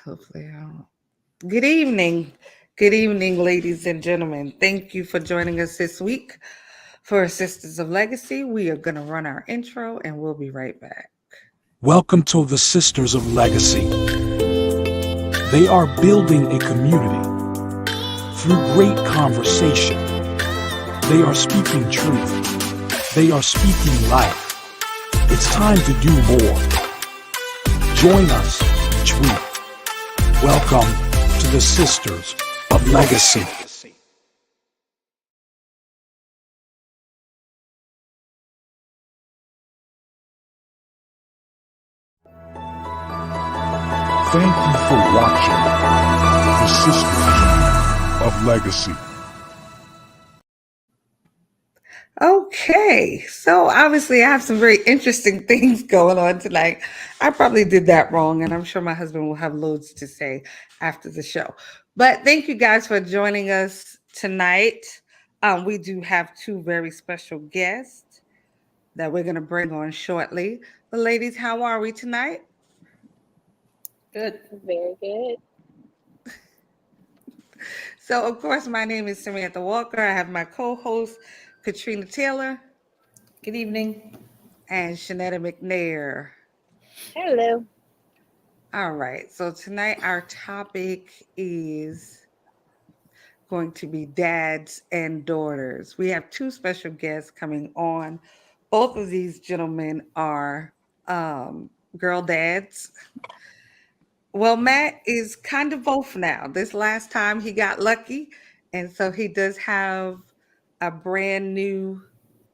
Hopefully, good evening. Good evening, ladies and gentlemen. Thank you for joining us this week for Sisters of Legacy. We are going to run our intro and we'll be right back. Welcome to the Sisters of Legacy. They are building a community through great conversation. They are speaking truth. They are speaking life. It's time to do more. Join us each week. Welcome to the Sisters of Legacy. Thank you for watching the Sisters of Legacy. Okay, so obviously I have some very interesting things going on tonight. I probably did that wrong, and I'm sure my husband will have loads to say after the show. But thank you guys for joining us tonight. We do have two very special guests that we're going to bring on shortly. But ladies, how are we tonight? Good. Very good. So, of course, my name is Samantha Walker. I have my co-host Katrina Taylor Good evening. and Shanetta McNair. Hello. All right. So tonight our topic is going to be dads and daughters. We have two special guests coming on. Both of these gentlemen are girl dads. Well, Matt is kind of both now. This last time he got lucky, and so he does have a brand new,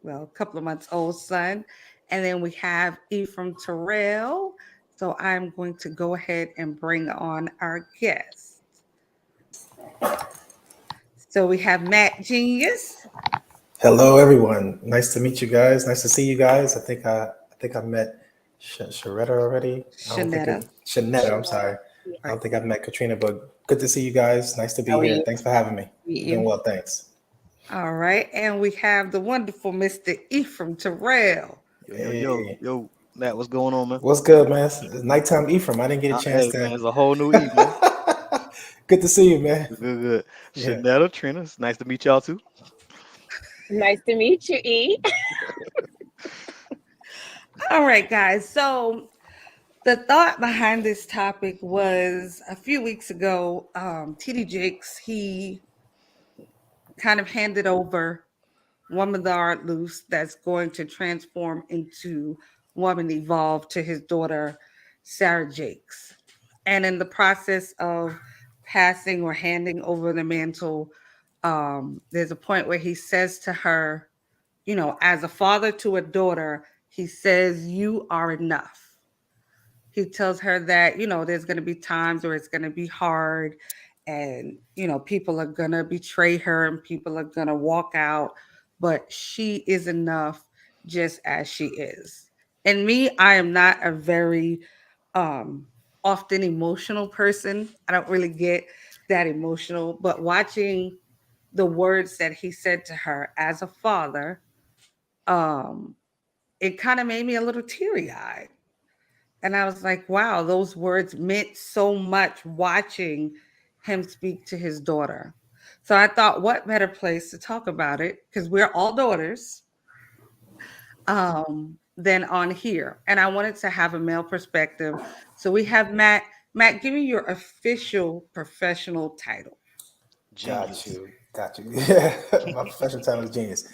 well, a couple of months old son. And then we have Ephraim Terrell. So I'm going to go ahead and bring on our guest. So we have Matt Genius. Hello, everyone. Nice to meet you guys. Nice to see you guys. I think I met Sharetta already. Shanetta. I'm sorry. I don't think I've met Katrina, but good to see you guys. Nice to be here. Thanks for having me. Doing well, thanks. All right. And we have the wonderful Mr. Ephraim Terrell. Yo, Matt, what's going on, man? What's good, man? It's nighttime Ephraim. I didn't get a chance to. Man, it's a whole new evening. Good to see you, man. Good. Yeah. Shanetta, Trina, it's nice to meet y'all too. Nice to meet you, E. All right, guys. So the thought behind this topic was a few weeks ago, TD Jakes, he kind of handed over Woman the Art Loose that's going to transform into Woman Evolve to his daughter, Sarah Jakes. And in the process of passing or handing over the mantle, there's a point where he says to her, you know, as a father to a daughter, he says, "You are enough." He tells her that, you know, there's going to be times where it's going to be hard and, you know, people are going to betray her and people are going to walk out, but she is enough just as she is. And me, I am not a very um often emotional person. I don't really get that emotional, but watching the words that he said to her as a father, um, it kind of made me a little teary eyed. And I was like, wow, those words meant so much watching him speak to his daughter. So I thought, what better place to talk about it? Because we're all daughters than on here. And I wanted to have a male perspective. So we have Matt. Matt, give me your official professional title. Genius. Got you. Yeah, my professional title is genius.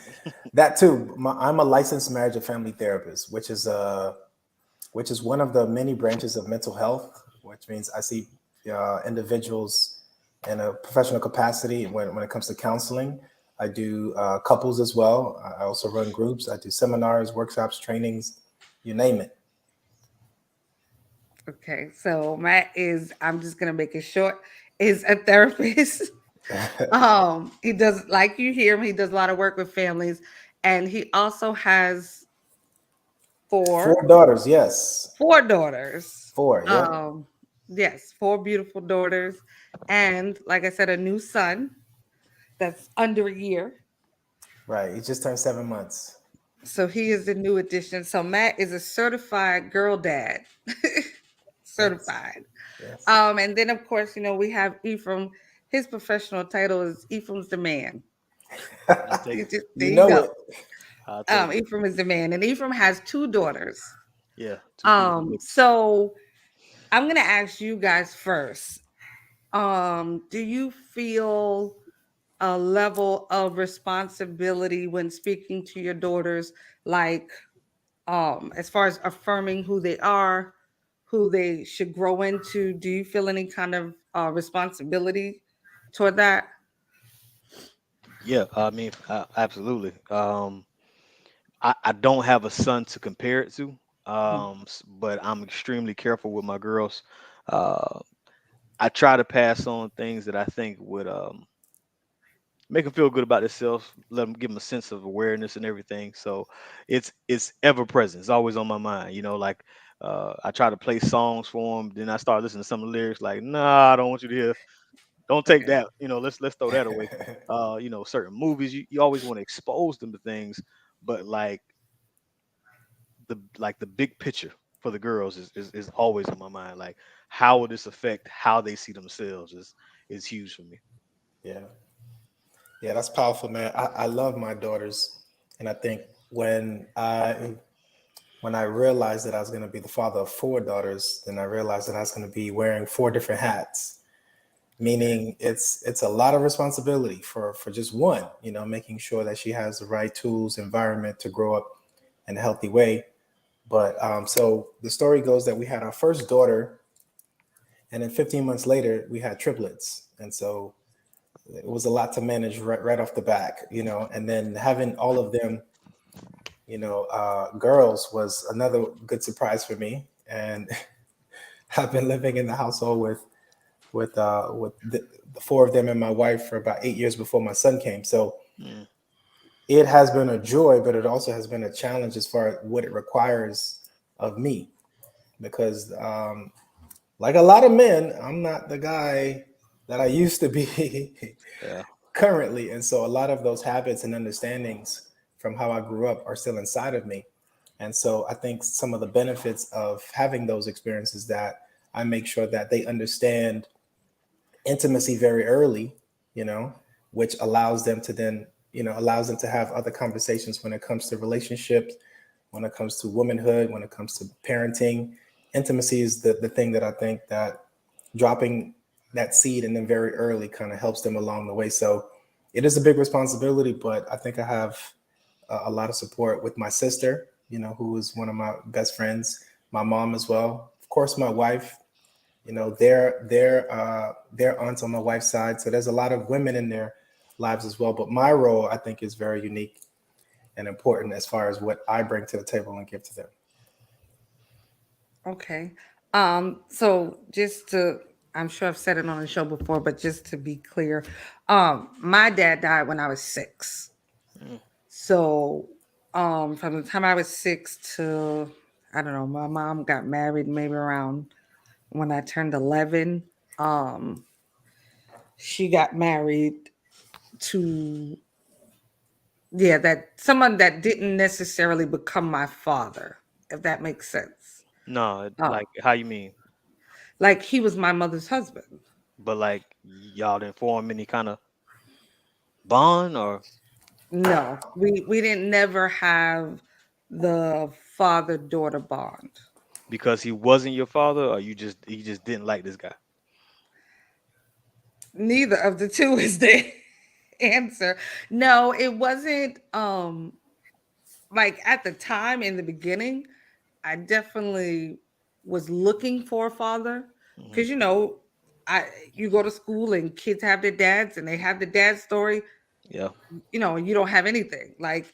That too. I'm a licensed marriage and family therapist, which is one of the many branches of mental health, which means I see individuals in a professional capacity when it comes to counseling. I do couples as well. I also run groups. I do seminars, workshops, trainings, you name it. Okay, so Matt is, I'm just gonna make it short, is a therapist. He does, like you hear him, he does a lot of work with families, and he also has Four daughters, yes. four daughters. Four, yeah. Yes, four beautiful daughters, and like I said, a new son that's under a year. Right. He just turned 7 months. So he is the new addition. So Matt is a certified girl dad. certified. Yes. And then of course, we have Ephraim. His professional title is Ephraim's the man. I'll take it. There You you know go. it. I'll take it. Ephraim is the man, and Ephraim has 2 daughters. Yeah. Two beautiful ladies. So I'm gonna ask you guys first. Do you feel a level of responsibility when speaking to your daughters, like as far as affirming who they are, who they should grow into? Do you feel any kind of responsibility toward that? Yeah, I mean, absolutely. I don't have a son to compare it to, but I'm extremely careful with my girls. Uh, I try to pass on things that I think would make them feel good about themselves, let them give them a sense of awareness and everything. So it's ever present. It's always on my mind. Like I try to play songs for them. Then I start listening to some of the lyrics. Like, nah, I don't want you to hear. Don't take Okay. that. Let's throw that away. Certain movies you always want to expose them to things, but the big picture for the girls is always on my mind. Like, how will this affect how they see themselves is huge for me. Yeah. Yeah, that's powerful, man. I love my daughters. And I think when I realized that I was going to be the father of 4 daughters, then I realized that I was going to be wearing 4 different hats. Meaning it's a lot of responsibility for just one, making sure that she has the right tools, environment to grow up in a healthy way. But so the story goes that we had our first daughter, and then 15 months later we had triplets, and so it was a lot to manage right off the back, and then having all of them, girls was another good surprise for me. And I've been living in the household with the 4 of them and my wife for about 8 years before my son came. So Mm. it has been a joy, but it also has been a challenge as far as what it requires of me, because like a lot of men, I'm not the guy that I used to be Yeah. currently. And so a lot of those habits and understandings from how I grew up are still inside of me. And so I think some of the benefits of having those experiences, that I make sure that they understand intimacy very early, which allows them to then, allows them to have other conversations when it comes to relationships, when it comes to womanhood, when it comes to parenting. Intimacy is the thing that I think that dropping that seed in them very early kind of helps them along the way. So it is a big responsibility, but I think I have a lot of support with my sister, who is one of my best friends, my mom as well, of course, my wife. They're aunts on my wife's side. So there's a lot of women in their lives as well. But my role, I think, is very unique and important as far as what I bring to the table and give to them. Okay. So I'm sure I've said it on the show before, but just to be clear, my dad died when I was 6. Mm. So, from the time I was 6 to, I don't know, my mom got married maybe around when I turned 11. She got married to, yeah, that someone that didn't necessarily become my father, if that makes sense. No, Um, like how you mean? like he was my mother's husband. But like y'all didn't form any kind of bond, or No, we didn't never have the father-daughter bond. because he wasn't your father, or he just didn't like this guy? Neither of the two is the answer. No, it wasn't like at the time in the beginning, I definitely was looking for a father Mhm. because you go to school and kids have their dads and they have the dad story, Yeah. and you don't have anything. Like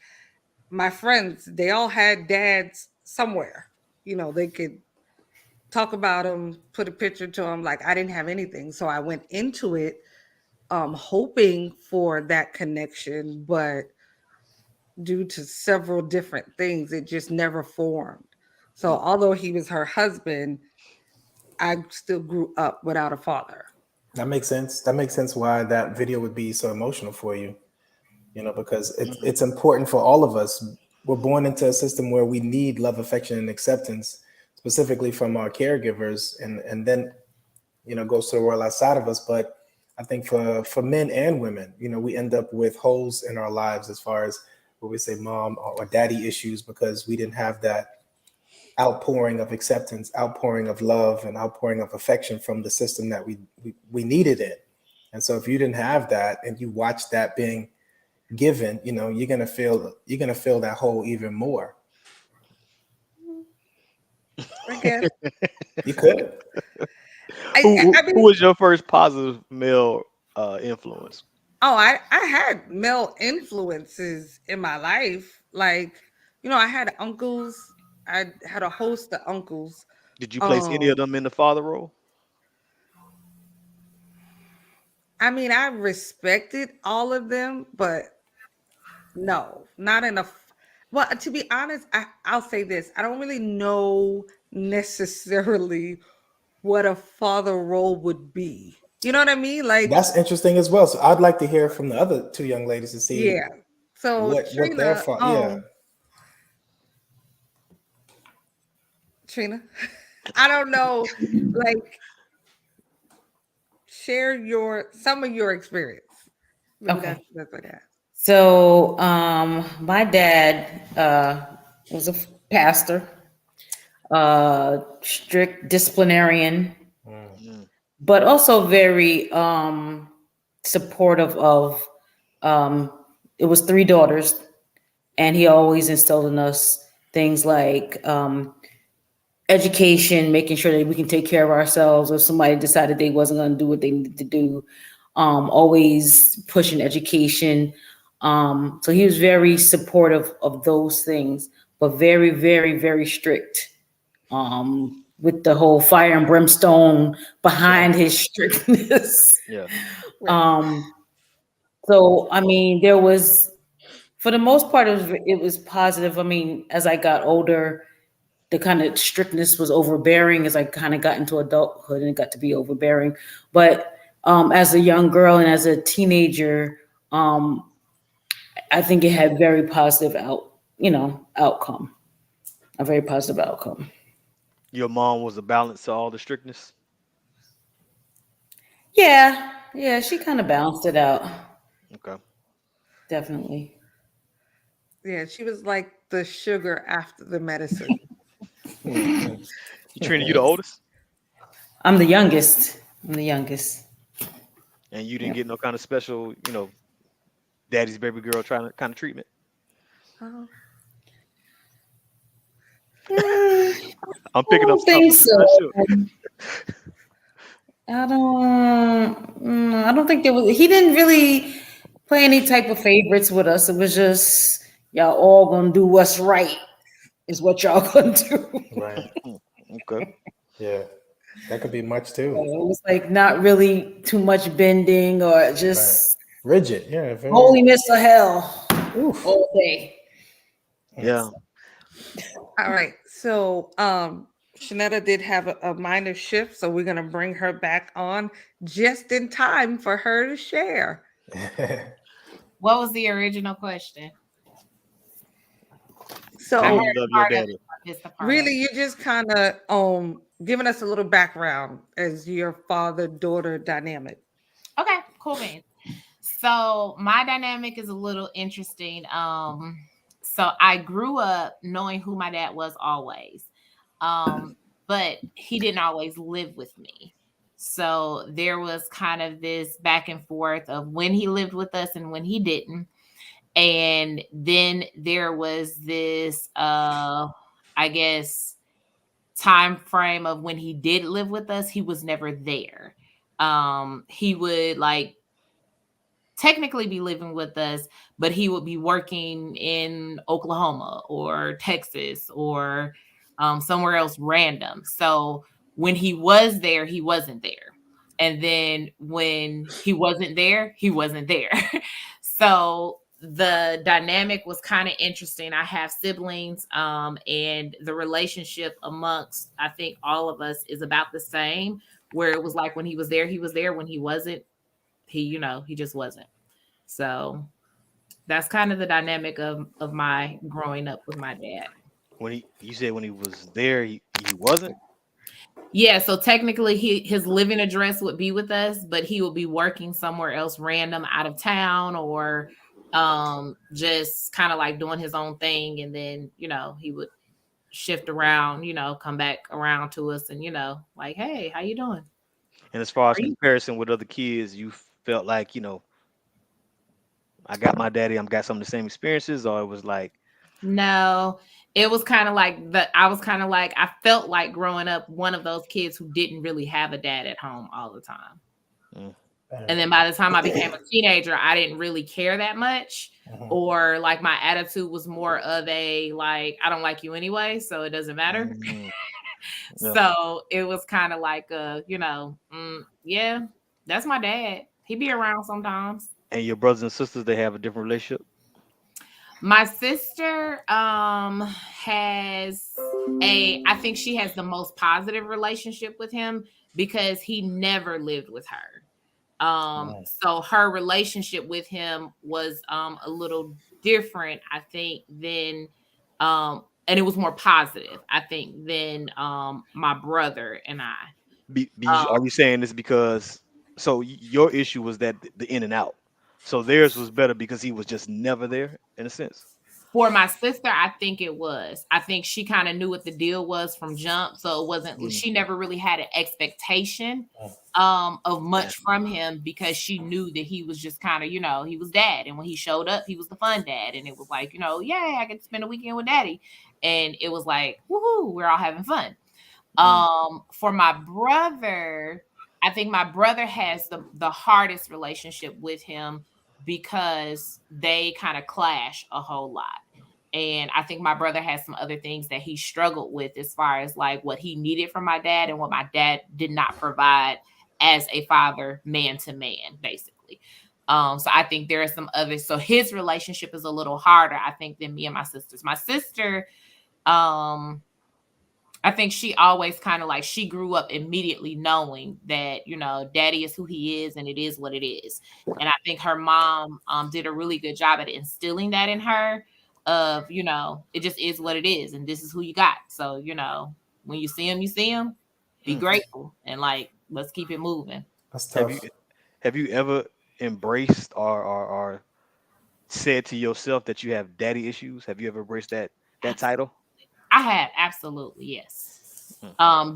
my friends, they all had dads somewhere. They could talk about them, put a picture to them. Like I didn't have anything. So I went into it hoping for that connection, but due to several different things, it just never formed. So although he was her husband, I still grew up without a father. That makes sense. That makes sense why that video would be so emotional for you, because Mhm. it's important for all of us. We're born into a system where we need love, affection, and acceptance, specifically from our caregivers, and then goes to the world outside of us. But I think for men and women, we end up with holes in our lives as far as what we say mom or daddy issues, because we didn't have that outpouring of acceptance, outpouring of love, and outpouring of affection from the system that we needed it. And so if you didn't have that and you watch that being given, you're gonna feel that hole even more. I guess. You could. Who was your first positive male influence? I had male influences in my life. Like, I had uncles. I had a host of uncles. Did you place any of them in the father role? I mean, I respected all of them, but no, not enough. Well, to be honest, I'll say this. I don't really know necessarily what a father role would be. You know what I mean? Like, That's interesting as well. So I'd like to hear from the other two young ladies to see yeah. So what their Trina, yeah. Trina, I don't know, like, share some of your experience. Maybe Okay. that's what I got. So, my dad was a pastor, strict disciplinarian, but also very supportive of. It was 3 daughters, and he always instilled in us things like education, making sure that we can take care of ourselves, or somebody decided they wasn't going to do what they needed to do. Always pushing education. So he was very supportive of those things, but very, very, very strict with the whole fire and brimstone behind his strictness. Yeah. So, I mean, there was, for the most part, it was positive. I mean, as I got older, the kind of strictness was overbearing as I kind of got into adulthood, and it got to be overbearing. But as a young girl and as a teenager, I think it had very positive outcome, a very positive outcome. Your mom was a balance to all the strictness? Yeah, she kind of balanced it out. Okay. Definitely. Yeah, she was like the sugar after the medicine. Trina, you the oldest? I'm the youngest. And you didn't get no kind of special, daddy's baby girl kind of treatment? Oh. I'm picking up I don't think stuff. so. I don't think there was. He didn't really play any type of favorites with us. It was just y'all all gonna do what's right. Is what y'all gonna do. Right. Okay. Yeah. That could be much too. So it was like not really too much bending or just rigid. Yeah. Very... holiness or hell. Oof. All day. Yeah. All right. So Shanetta did have a minor shift, so we're gonna bring her back on just in time for her to share. What was the original question? So I love your daddy. Really, you just kind of giving us a little background as your father-daughter dynamic. Okay, cool, man. So my dynamic is a little interesting. So I grew up knowing who my dad was always. But he didn't always live with me. So there was kind of this back and forth of when he lived with us and when he didn't. And then there was this, I guess, time frame of when he did live with us, he was never there. He would technically be living with us, but he would be working in Oklahoma or Texas or somewhere else random. So when he was there, he wasn't there. And then when he wasn't there, he wasn't there. So the dynamic was kind of interesting. I have siblings, and the relationship amongst, I think, all of us is about the same, where it was like when he was there, he was there. When he wasn't, he just wasn't. So that's kind of the dynamic of my growing up with my dad. When you said when he was there, he wasn't. Yeah, so technically his living address would be with us, but he would be working somewhere else random out of town, or just kind of like doing his own thing, and then he would shift around, come back around to us, and like, hey, how you doing? And as far as Are you- comparison with other kids, you felt like, I got my daddy, got some of the same experiences, or it was like, No, it was kind of like I felt like growing up one of those kids who didn't really have a dad at home all the time. mm, And then by the time I became a teenager, I didn't really care that much. Or like my attitude was more of a like, I don't like you anyway, so it doesn't matter. mm, yeah. So it was kind of like yeah, that's my dad. He be around sometimes. And your brothers and sisters, they have a different relationship. My sister has I think she has the most positive relationship with him because he never lived with her. So her relationship with him was a little different, I think, than and it was more positive, I think, than my brother and I. Are you saying this because your issue was that the in and out, so theirs was better because he was just never there in a sense? For my sister, I think it was. I think she kind of knew what the deal was from jump, so it wasn't. She never really had an expectation of much from him because she knew that he was just kind of, he was dad, and when he showed up, he was the fun dad, and it was like, yeah, I get to spend a weekend with daddy, and it was like, woohoo, we're all having fun. For my brother, I think my brother has the hardest relationship with him because they kind of clash a whole lot. And I think my brother has some other things that he struggled with as far as like what he needed from my dad and what my dad did not provide as a father, man to man, basically. So I think there are some others. So his relationship is a little harder, I think, than me and my sister's. My sister, I think she always kind of like, she grew up immediately knowing that, daddy is who he is and it is what it is. And I think her mom did a really good job at instilling that in her of, it just is what it is. And this is who you got. So, when you see him, be grateful and like, let's keep it moving. That's tough. Have you ever embraced or said to yourself that you have daddy issues? Have you ever embraced that title? I have, absolutely, yes.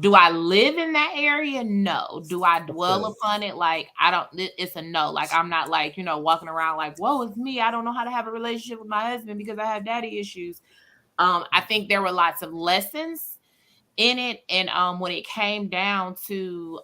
Do I live in that area? No. Do I dwell upon it? Like, I don't, it's a no. Like, I'm not like, walking around like, whoa, it's me. I don't know how to have a relationship with my husband because I have daddy issues. I think there were lots of lessons in it. And when it came down to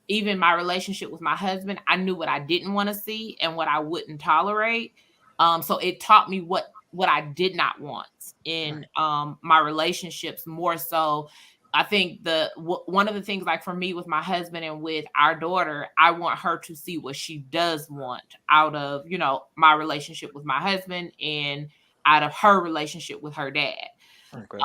even my relationship with my husband, I knew what I didn't want to see and what I wouldn't tolerate. So it taught me what I did not want in my relationships more so. I think one of the things, like for me with my husband and with our daughter, I want her to see what she does want out of, my relationship with my husband and out of her relationship with her dad. Okay.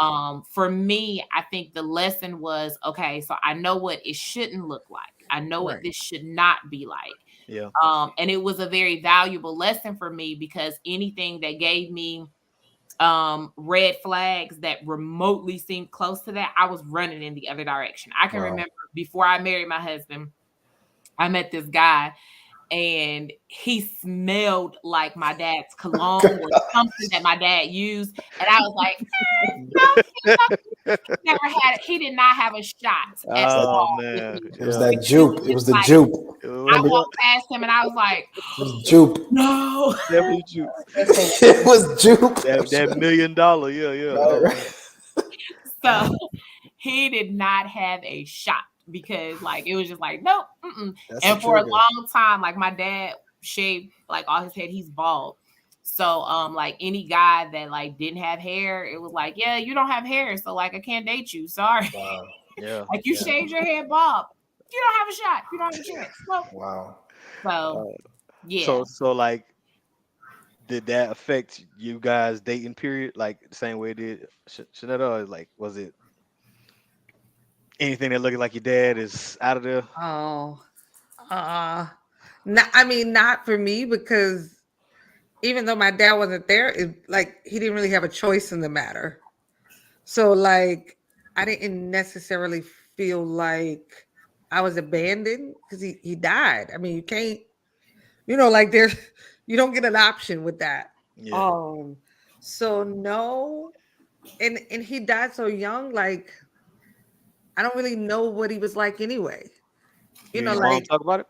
For me, I think the lesson was, okay, so I know what it shouldn't look like. I know what this should not be like. Yeah. And it was a very valuable lesson for me because anything that gave me red flags that remotely seemed close to that, I was running in the other direction. I can remember before I married my husband, I met this guy and he smelled like my dad's cologne or something that my dad used. And I was like, he did not have a shot at all. Man. It was that jupe. It was the jupe. I walked past him and I was like, it was jupe. No. Definitely jupe. It was jupe. That $1 million. Yeah. So he did not have a shot. Because like it was just like nope. And for a long time, like my dad shaved like all his head, he's bald. So like any guy that like didn't have hair, it was like, yeah, you don't have hair, so like I can't date you. Sorry. Wow. Yeah. Like you shaved your head bald, you don't have a shot. You don't have a chance. Nope. Wow. So yeah. So like, did that affect you guys' dating period like the same way it did Shanetta? Like, was it anything that looked like your dad is out of there? Oh, no, I mean, not for me, because even though my dad wasn't there, he didn't really have a choice in the matter. So like I didn't necessarily feel like I was abandoned because he died. I mean, you can't, like there's you don't get an option with that. Yeah. Um, so no, and he died so young, like I don't really know what he was like anyway. You You and know, your mom like talk about it?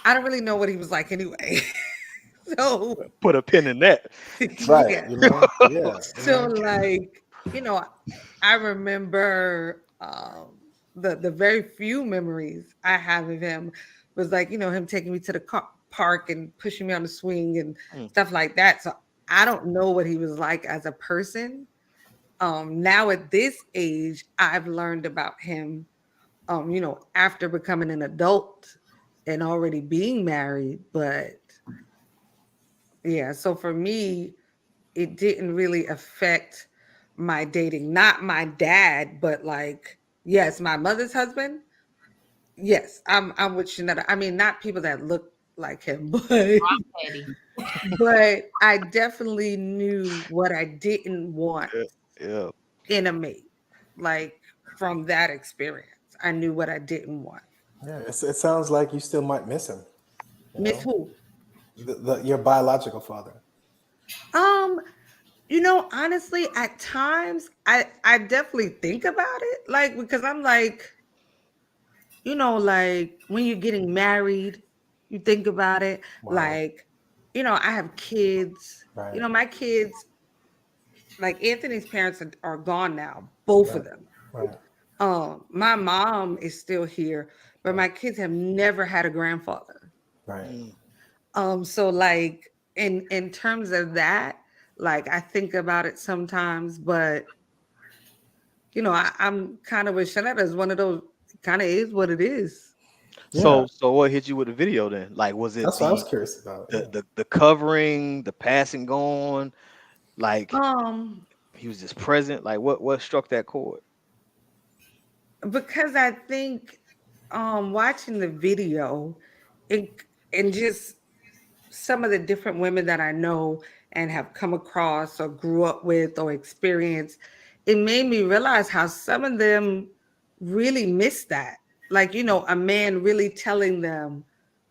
I don't really know what he was like anyway. So Put a pin in that. Right. yeah. You know. Yeah. So like, I remember the very few memories I have of him was like, him taking me to the park and pushing me on the swing and Mm. stuff like that. So I don't know what he was like as a person. Now at this age, I've learned about him, after becoming an adult and already being married. But yeah, so for me, it didn't really affect my dating. Not my dad, but like, yes, my mother's husband. Yes, I'm with Shanetta. I mean, not people that look like him, but Petty. but I definitely knew what I didn't want Yeah. in a mate. Like from that experience, I knew what I didn't want. Yeah. It sounds like you still might miss him. Miss who? Your biological father. Um, honestly, at times I definitely think about it, like because I'm like, like when you're getting married, you think about it. Wow. Like, I have kids. Right. My kids, like Anthony's parents are gone now, both of Right. them. Right. My mom is still here, but my kids have never had a grandfather. Right. Mm. So like in terms of that, like I think about it sometimes, but I'm kind of with Shanetta is one of those kind of is what it is. Yeah. So what hit you with the video then? Like, was it That's what I was curious about. Yeah. the covering, the passing gone? Like Um, he was just present? Like what struck that chord? because I think watching the video and just some of the different women that I know and have come across or grew up with or experienced, it made me realize how some of them really miss that. Like, a man really telling them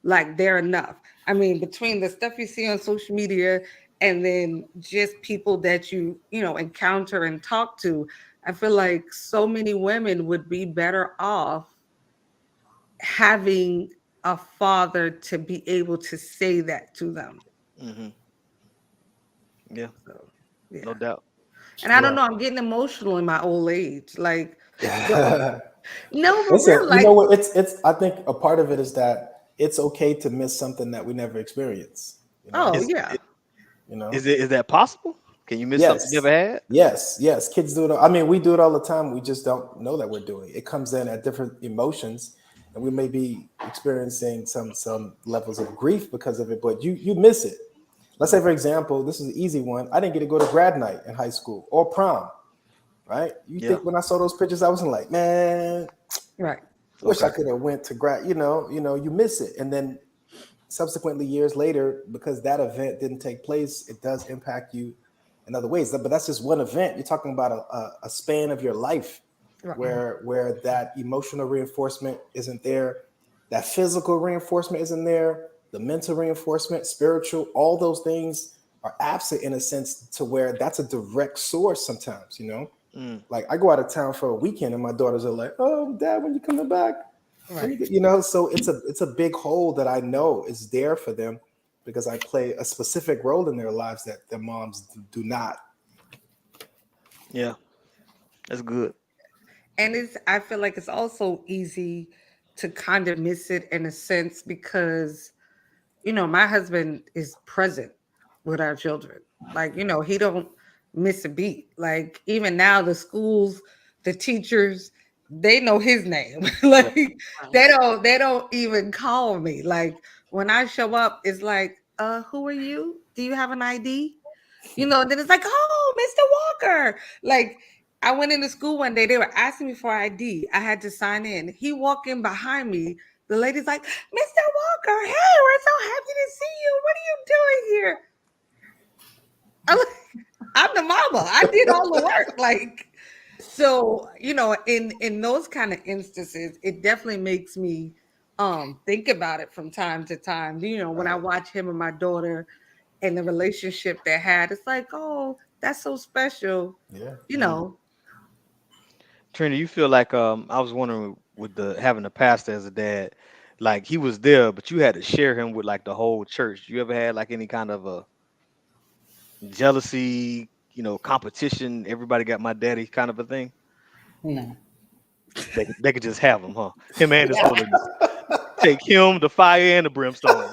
like they're enough. I mean, between the stuff you see on social media and then just people that you encounter and talk to, I feel like so many women would be better off having a father to be able to say that to them. Hmm. Yeah, So, yeah. no doubt. And I don't Yeah. know, I'm getting emotional in my old age. Like, Listen, no, for real. you Like, know what? It's. I think a part of it is that it's okay to miss something that we never experienced. oh, Is yeah. is that possible? Can you miss something you Yes. never had? Yes. Kids do it. I mean, we do it all the time. We just don't know that we're doing it. It comes in at different emotions, and we may be experiencing some levels of grief because of it. But you miss it. Let's say, for example, this is an easy one. I didn't get to go to grad night in high school or prom. Right? You Yeah. think when I saw those pictures, I wasn't like, man, Right. wish I Okay. could have went to grad. You miss it, and then subsequently years later, because that event didn't take place, it does impact you in other ways. But that's just one event. You're talking about a span of your life Right. where that emotional reinforcement isn't there, that physical reinforcement isn't there, the mental reinforcement, spiritual, all those things are absent in a sense to where that's a direct source sometimes. Mm. Like I go out of town for a weekend and my daughters are like, "Oh, Dad, when you coming back?" Right. So it's a big hole that I know is there for them because I play a specific role in their lives that their moms do not. Yeah, that's good. And I feel like it's also easy to kind of miss it in a sense because, my husband is present with our children. Like, he don't miss a beat. Like even now the schools, the teachers, they know his name. Like they don't even call me. Like when I show up, it's like, who are you? Do you have an ID? And then it's like, oh, Mr. Walker. Like I went into school one day, they were asking me for ID. I had to sign in. He walked in behind me. The lady's like, Mr. Walker, hey, we're so happy to see you. What are you doing here? I'm like, I'm the mama. I did all the work. Like, so, you know, in those kind of instances, it definitely makes me think about it from time to time. You know, when I Right. watch him and my daughter and the relationship they had, it's like, oh, that's so special. Yeah. You know, Trina, you feel like I was wondering with the having a pastor as a dad, like he was there, but you had to share him with like the whole church. You ever had like any kind of a jealousy, competition? Everybody got my daddy kind of a thing. No. They could just have him, huh? Him and his holiness. Take him, the fire, and the brimstone.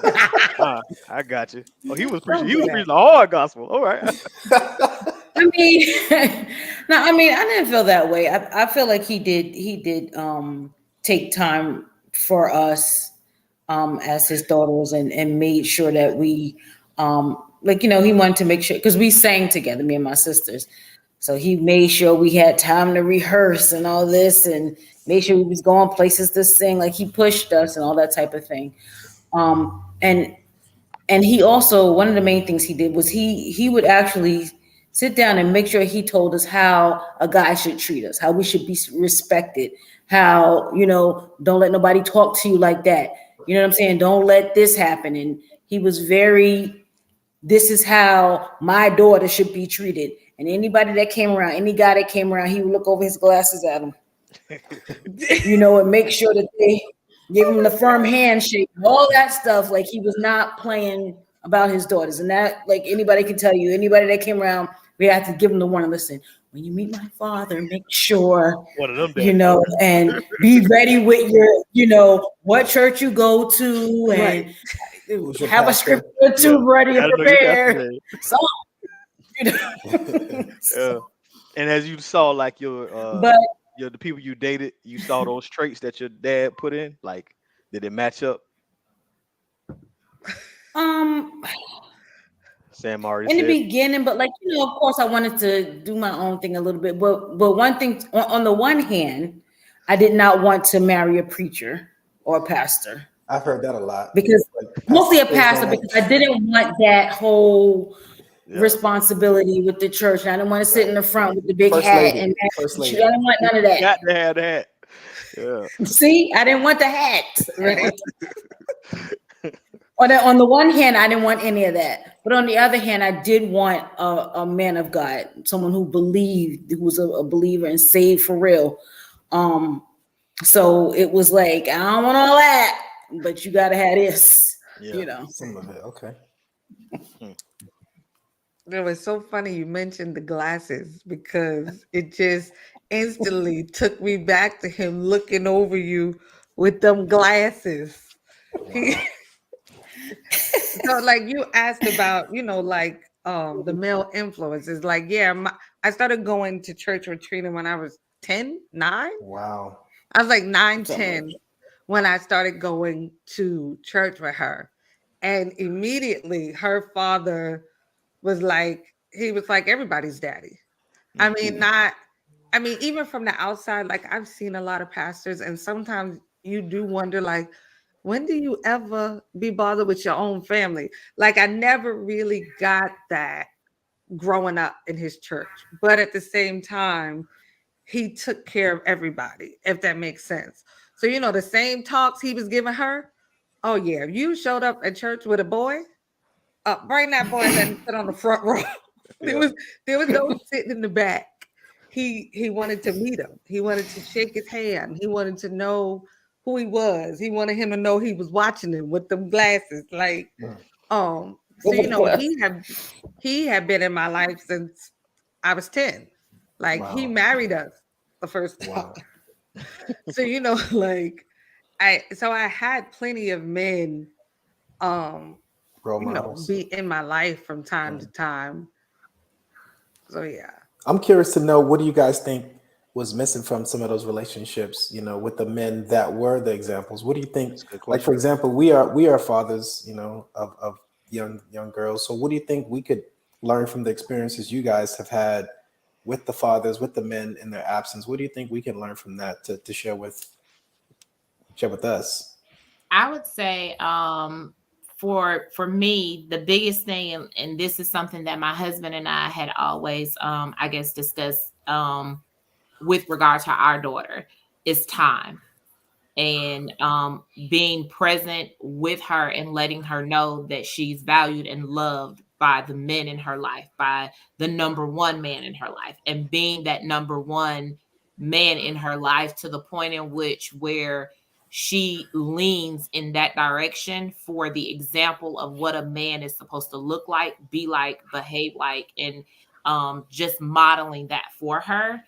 I got you. Oh, he was preaching. don't He do was that. preaching the hard gospel. All right. I mean, no, I mean, I didn't feel that way. I feel like he did take time for us as his daughters and made sure that we like, he wanted to make sure, because we sang together, me and my sisters. So he made sure we had time to rehearse and all this, and made sure we was going places to sing. Like, he pushed us and all that type of thing. And he also, one of the main things he did was he would actually sit down and make sure he told us how a guy should treat us, how we should be respected, how, don't let nobody talk to you like that. You know what I'm saying? Don't let this happen. And he was this is how my daughter should be treated. And anybody that came around, any guy that came around, he would look over his glasses at him, and make sure that they give him the firm handshake, all that stuff. Like, he was not playing about his daughters. And that, like, anybody can tell you, anybody that came around, we had to give them the warning. Listen, when you meet my father, make sure, One of them days. and be ready with your, what church you go to, and Right. Who's your have a pastor? scripture or two ready I and don't know your pastor prepared. name. So, Yeah. And as you saw, like but the people you dated, you saw those traits that your dad put in. Like, did it match up? Sam already in the said. beginning, but like, of course I wanted to do my own thing a little bit. But one thing, on the one hand, I did not want to marry a preacher or a pastor, I've heard that a lot. because Like, mostly a pastors pastor, don't like- because I didn't want that whole Yeah. responsibility with the church. And I didn't want to sit in the front with the big First hat lady. and First I lady. didn't want none of that. Got to have that. Yeah. See, I didn't want the hat. Right. On the one hand, I didn't want any of that. But on the other hand, I did want a man of God, someone who was a believer and saved for real. So it was like, I don't want all that, but you got to have this, Yeah. Some of it. Okay. It was so funny you mentioned the glasses, because it just instantly took me back to him looking over you with them glasses. He, so, like, you asked about, like, the male influences. Like, yeah, I started going to church with Trina when I was 10, 9. Wow. I was like 9, 10 when I started going to church with her. And immediately her father was like, everybody's daddy. I mean, even from the outside, like, I've seen a lot of pastors, and sometimes you do wonder, like, when do you ever be bothered with your own family? Like, I never really got that growing up in his church. But at the same time, he took care of everybody, if that makes sense. So, the same talks he was giving her. Oh, yeah. If you showed up at church with a boy, bring that boy and let him sit on the front row. There was no sitting in the back. He wanted to meet him. He wanted to shake his hand. He wanted to know who he was. He wanted him to know he was watching him with them glasses. Like, so he had been in my life since I was 10. Like, he Wow. married us the first time. Wow. So, like, I had plenty of men Role models. be in my life from time to time. So yeah. I'm curious to know, what do you guys think was missing from some of those relationships, with the men that were the examples? What do you think? That's a good Like, question. for example, we are fathers, of young girls. So what do you think we could learn from the experiences you guys have had with the fathers, with the men in their absence? What do you think we can learn from that to share with us? I would say for me, the biggest thing, and this is something that my husband and I had always, I guess, discussed with regard to our daughter, is time. And being present with her and letting her know that she's valued and loved by the men in her life, by the number one man in her life, and being that number one man in her life to the point in which where she leans in that direction for the example of what a man is supposed to look like, be like, behave like, and just modeling that for her.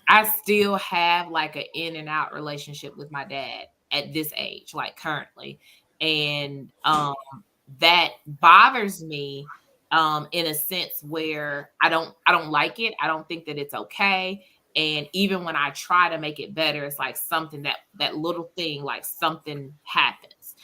I still have like an in and out relationship with my dad at this age, like currently. And that bothers me in a sense where I don't like it. I don't think that it's okay. And even when I try to make it better, it's like something that little thing, like something happens.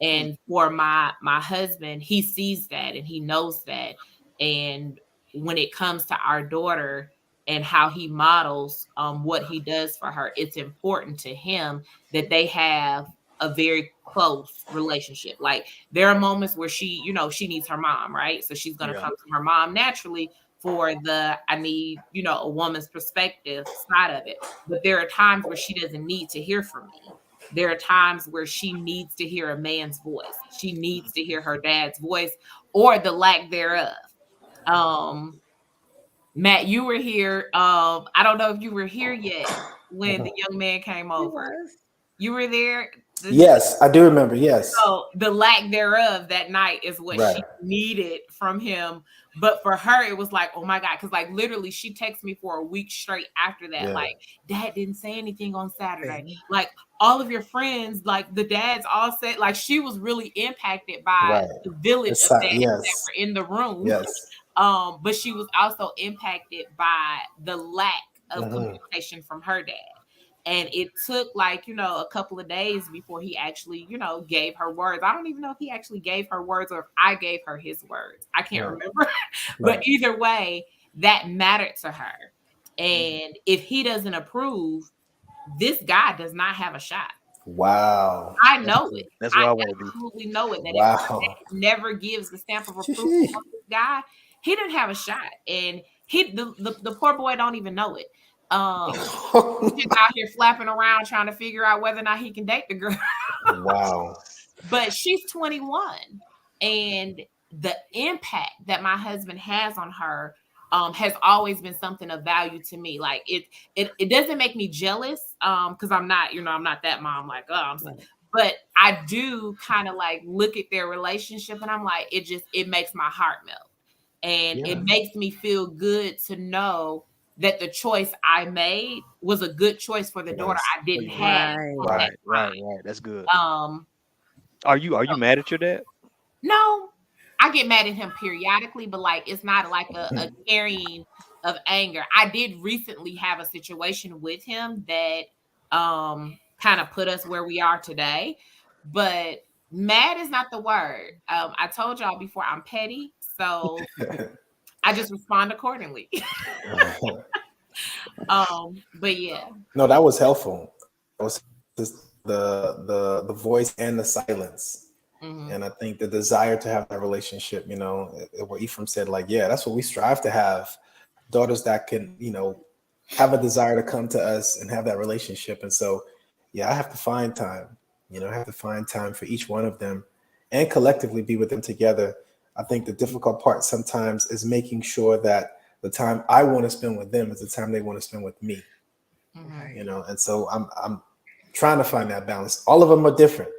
And for my husband, he sees that and he knows that. And when it comes to our daughter, and how he models what he does for her, it's important to him that they have a very close relationship. Like there are moments where she, you know, she needs her mom, right? So she's going to come to her mom naturally for the, I need, you know, a woman's perspective side of it. But there are times where she doesn't need to hear from me. There are times where she needs to hear a man's voice. She needs to hear her dad's voice or the lack thereof. Matt, you were here. I don't know if you were here yet when the young man came over. You were there? Yes, I do remember. Yes. So the lack thereof that night is what she needed from him. But for her, it was like, oh my God. Because like literally she texted me for a week straight after that. Like, Dad didn't say anything on Saturday. Like all of your friends, like the dads all said, like she was really impacted by the village of dads that were in the room. Yes. But she was also impacted by the lack of communication from her dad. And it took like, you know, a couple of days before he actually, you know, gave her words. I don't even know if he actually gave her words or if I gave her his words. I can't remember. But either way, that mattered to her. And if he doesn't approve, this guy does not have a shot. Wow. I know it. That's what I want to be. I absolutely know it. That if he never gives the stamp of approval on this guy, he didn't have a shot. And the poor boy don't even know it. He's out here flapping around trying to figure out whether or not he can date the girl. Wow. But she's 21, and the impact that my husband has on her has always been something of value to me. Like it doesn't make me jealous because I'm not, you know, I'm not that mom. Like, but I do kind of like look at their relationship and I'm like, it makes my heart melt, and it makes me feel good to know that the choice I made was a good choice for the daughter I didn't have. Right. That's good. Are you mad at your dad? No, I get mad at him periodically, but like it's not like a carrying of anger. I did recently have a situation with him that kind of put us where we are today, but mad is not the word. I told y'all before, I'm petty, so I just respond accordingly. But yeah. No, that was helpful. It was just the voice and the silence. And I think the desire to have that relationship, you know, what Ephraim said, like, yeah, that's what we strive to have. Daughters that can, you know, have a desire to come to us and have that relationship. And so, yeah, I have to find time, you know, I have to find time for each one of them and collectively be with them together. I think the difficult part sometimes is making sure that the time I want to spend with them is the time they want to spend with me. You know, and so I'm trying to find that balance. All of them are different.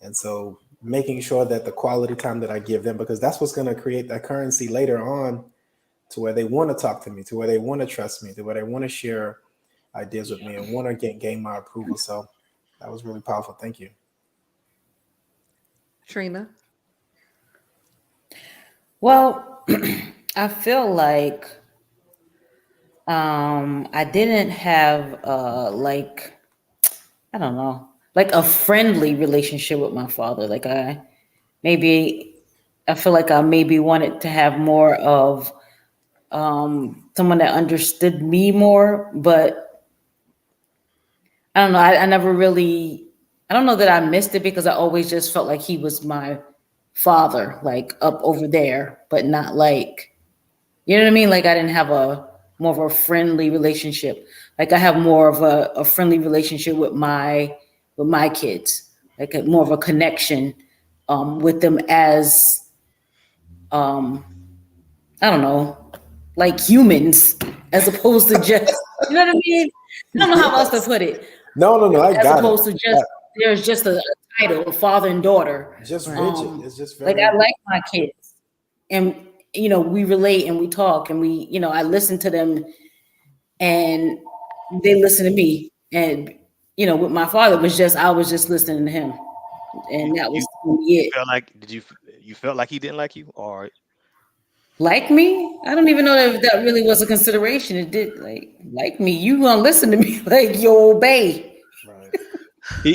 And so making sure that the quality time that I give them, because that's what's going to create that currency later on to where they want to talk to me, to where they want to trust me, to where they want to share ideas with me and want to gain my approval. So that was really powerful. Thank you. Trina? Well, I feel like I didn't have like, I don't know, like a friendly relationship with my father. Like I feel like I maybe wanted to have more of someone that understood me more, but I don't know. I never really I don't know that I missed it because I always just felt like he was my father, like up over there, but not like, you know what I mean? Like I didn't have a more of a friendly relationship. Like I have more of a friendly relationship with my kids, like more of a connection with them as I don't know, like humans, as opposed to just, you know what I mean? I don't know how else to put it. No, I As got opposed it. to just there's just a title, a father and daughter. Just rigid. It's just Like very I like my kids, and we relate and we talk and we, I listen to them, and they listen to me. And with my father it was just I was just listening to him, and that was it. Felt like you felt like he didn't like you, or Like me? I don't even know that really was a consideration. It did like me. You gonna listen to me like you obey. right.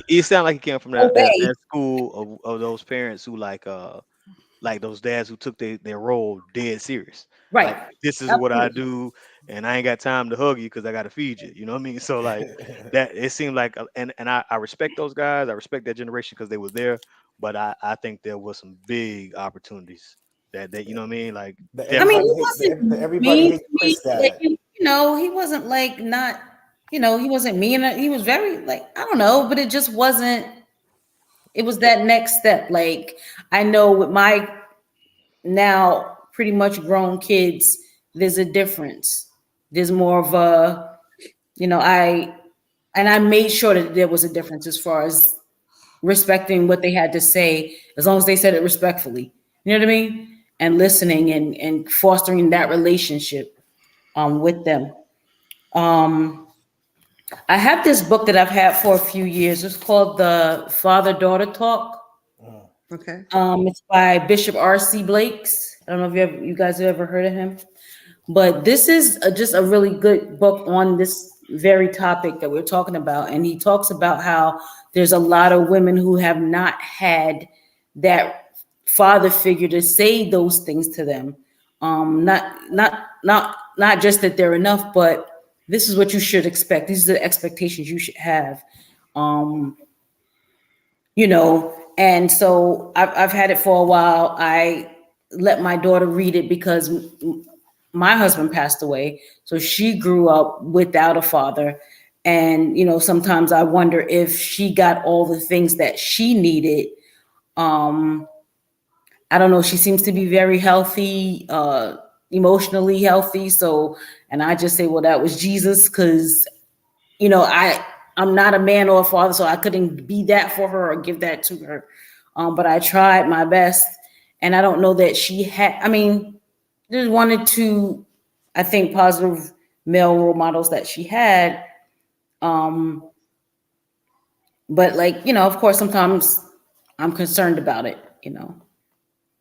he sounded like he came from that Obey. school of those parents who like those dads who took their role dead serious. Right. Like this is what I Absolutely. do, and I ain't got time to hug you because I got to feed you. You know what I mean? So like that, it seemed like, and I respect those guys. I respect that generation because they were there. But I think there was some big opportunities that you know what I mean? Like I mean, definitely. he wasn't Everybody mean hates to me. Chris Like, dad. he wasn't like not, he wasn't mean. He was very like, I don't know, but it just wasn't, it was that next step. Like, I know with my now pretty much grown kids, there's a difference. There's more of a, I made sure that there was a difference as far as respecting what they had to say, as long as they said it respectfully. You know what I mean? And listening and fostering that relationship with them. I have this book that I've had for a few years. It's called The Father-Daughter Talk. Okay. It's by Bishop R.C. Blakes. I don't know if you guys have ever heard of him, but this is just a really good book on this very topic that we're talking about. And he talks about how there's a lot of women who have not had that father figure to say those things to them. Not just that they're enough, but this is what you should expect. These are the expectations you should have. And so I've had it for a while. I let my daughter read it because my husband passed away. So she grew up without a father. And, sometimes I wonder if she got all the things that she needed. I don't know. She seems to be very healthy, emotionally healthy. So, and I just say, well, that was Jesus. Cause I'm not a man or a father, so I couldn't be that for her or give that to her. But I tried my best, and I don't know that she had. I mean, there's one or two, I think, positive male role models that she had. But of course, sometimes I'm concerned about it.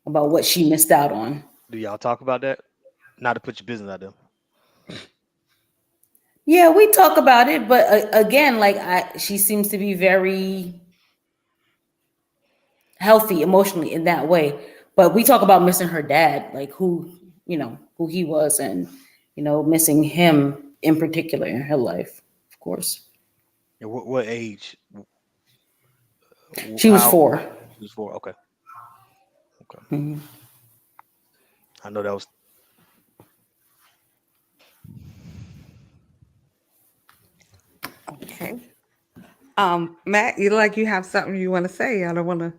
About what she missed out on. Do y'all talk about that? Not to put your business out there. Yeah, we talk about it, but again, she seems to be very healthy emotionally in that way. But we talk about missing her dad, like who he was, and missing him in particular in her life, of course. And what age? She was 4. She was 4. Okay. Mhm. I know that was. Okay. Matt, you have something you want to say? I don't want to.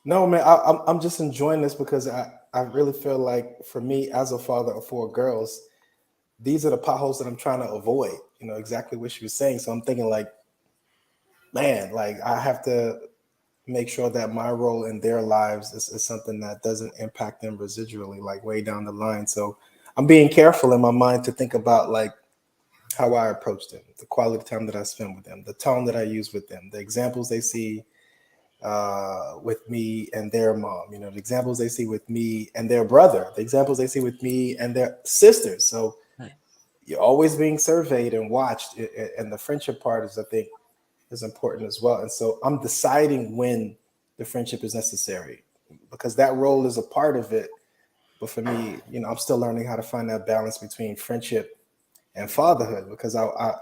No, man, I'm just enjoying this because I really feel like for me as a father of 4 girls, these are the potholes that I'm trying to avoid. Exactly what she was saying. So I'm thinking like, man, like I have to make sure that my role in their lives is something that doesn't impact them residually, like way down the line. So I'm being careful in my mind to think about like how I approach them, the quality time that I spend with them, the tone that I use with them, the examples they see with me and their mom, the examples they see with me and their brother, the examples they see with me and their sisters. So you're always being surveyed and watched. And the friendship part is, I think, is important as well. And so I'm deciding when the friendship is necessary because that role is a part of it. But for me, I'm still learning how to find that balance between friendship and fatherhood because I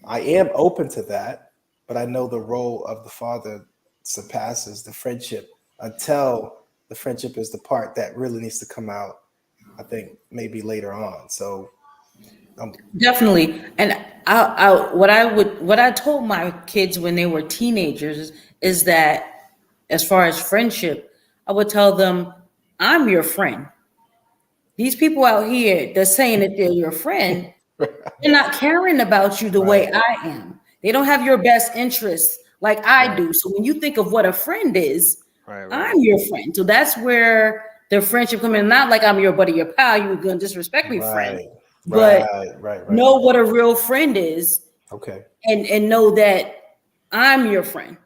am open to that, but I know the role of the father surpasses the friendship until the friendship is the part that really needs to come out. I think maybe later on. So Definitely. And what I told my kids when they were teenagers is that as far as friendship, I would tell them, I'm your friend. These people out here that's saying that they're your friend, they're not caring about you the way Right. I am. They don't have your best interests like I do. So when you think of what a friend is, Right, right. I'm your friend. So that's where the friendship comes in. Not like I'm your buddy, your pal, you gonna disrespect me, friend. But right. know what a real friend is, Okay. and know that I'm your friend.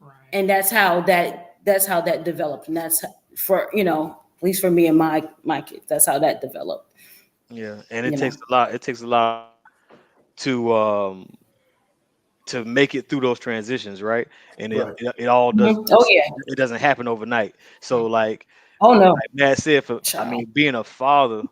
Right. And that's how that developed. And that's for, at least for me and my kids, that's how that developed. Yeah, and You it know. takes a lot. It takes a lot to make it through those transitions, right? And Right. it all does. Oh yeah. It doesn't happen overnight. So like Oh no. Matt said, I Child. mean, being a father,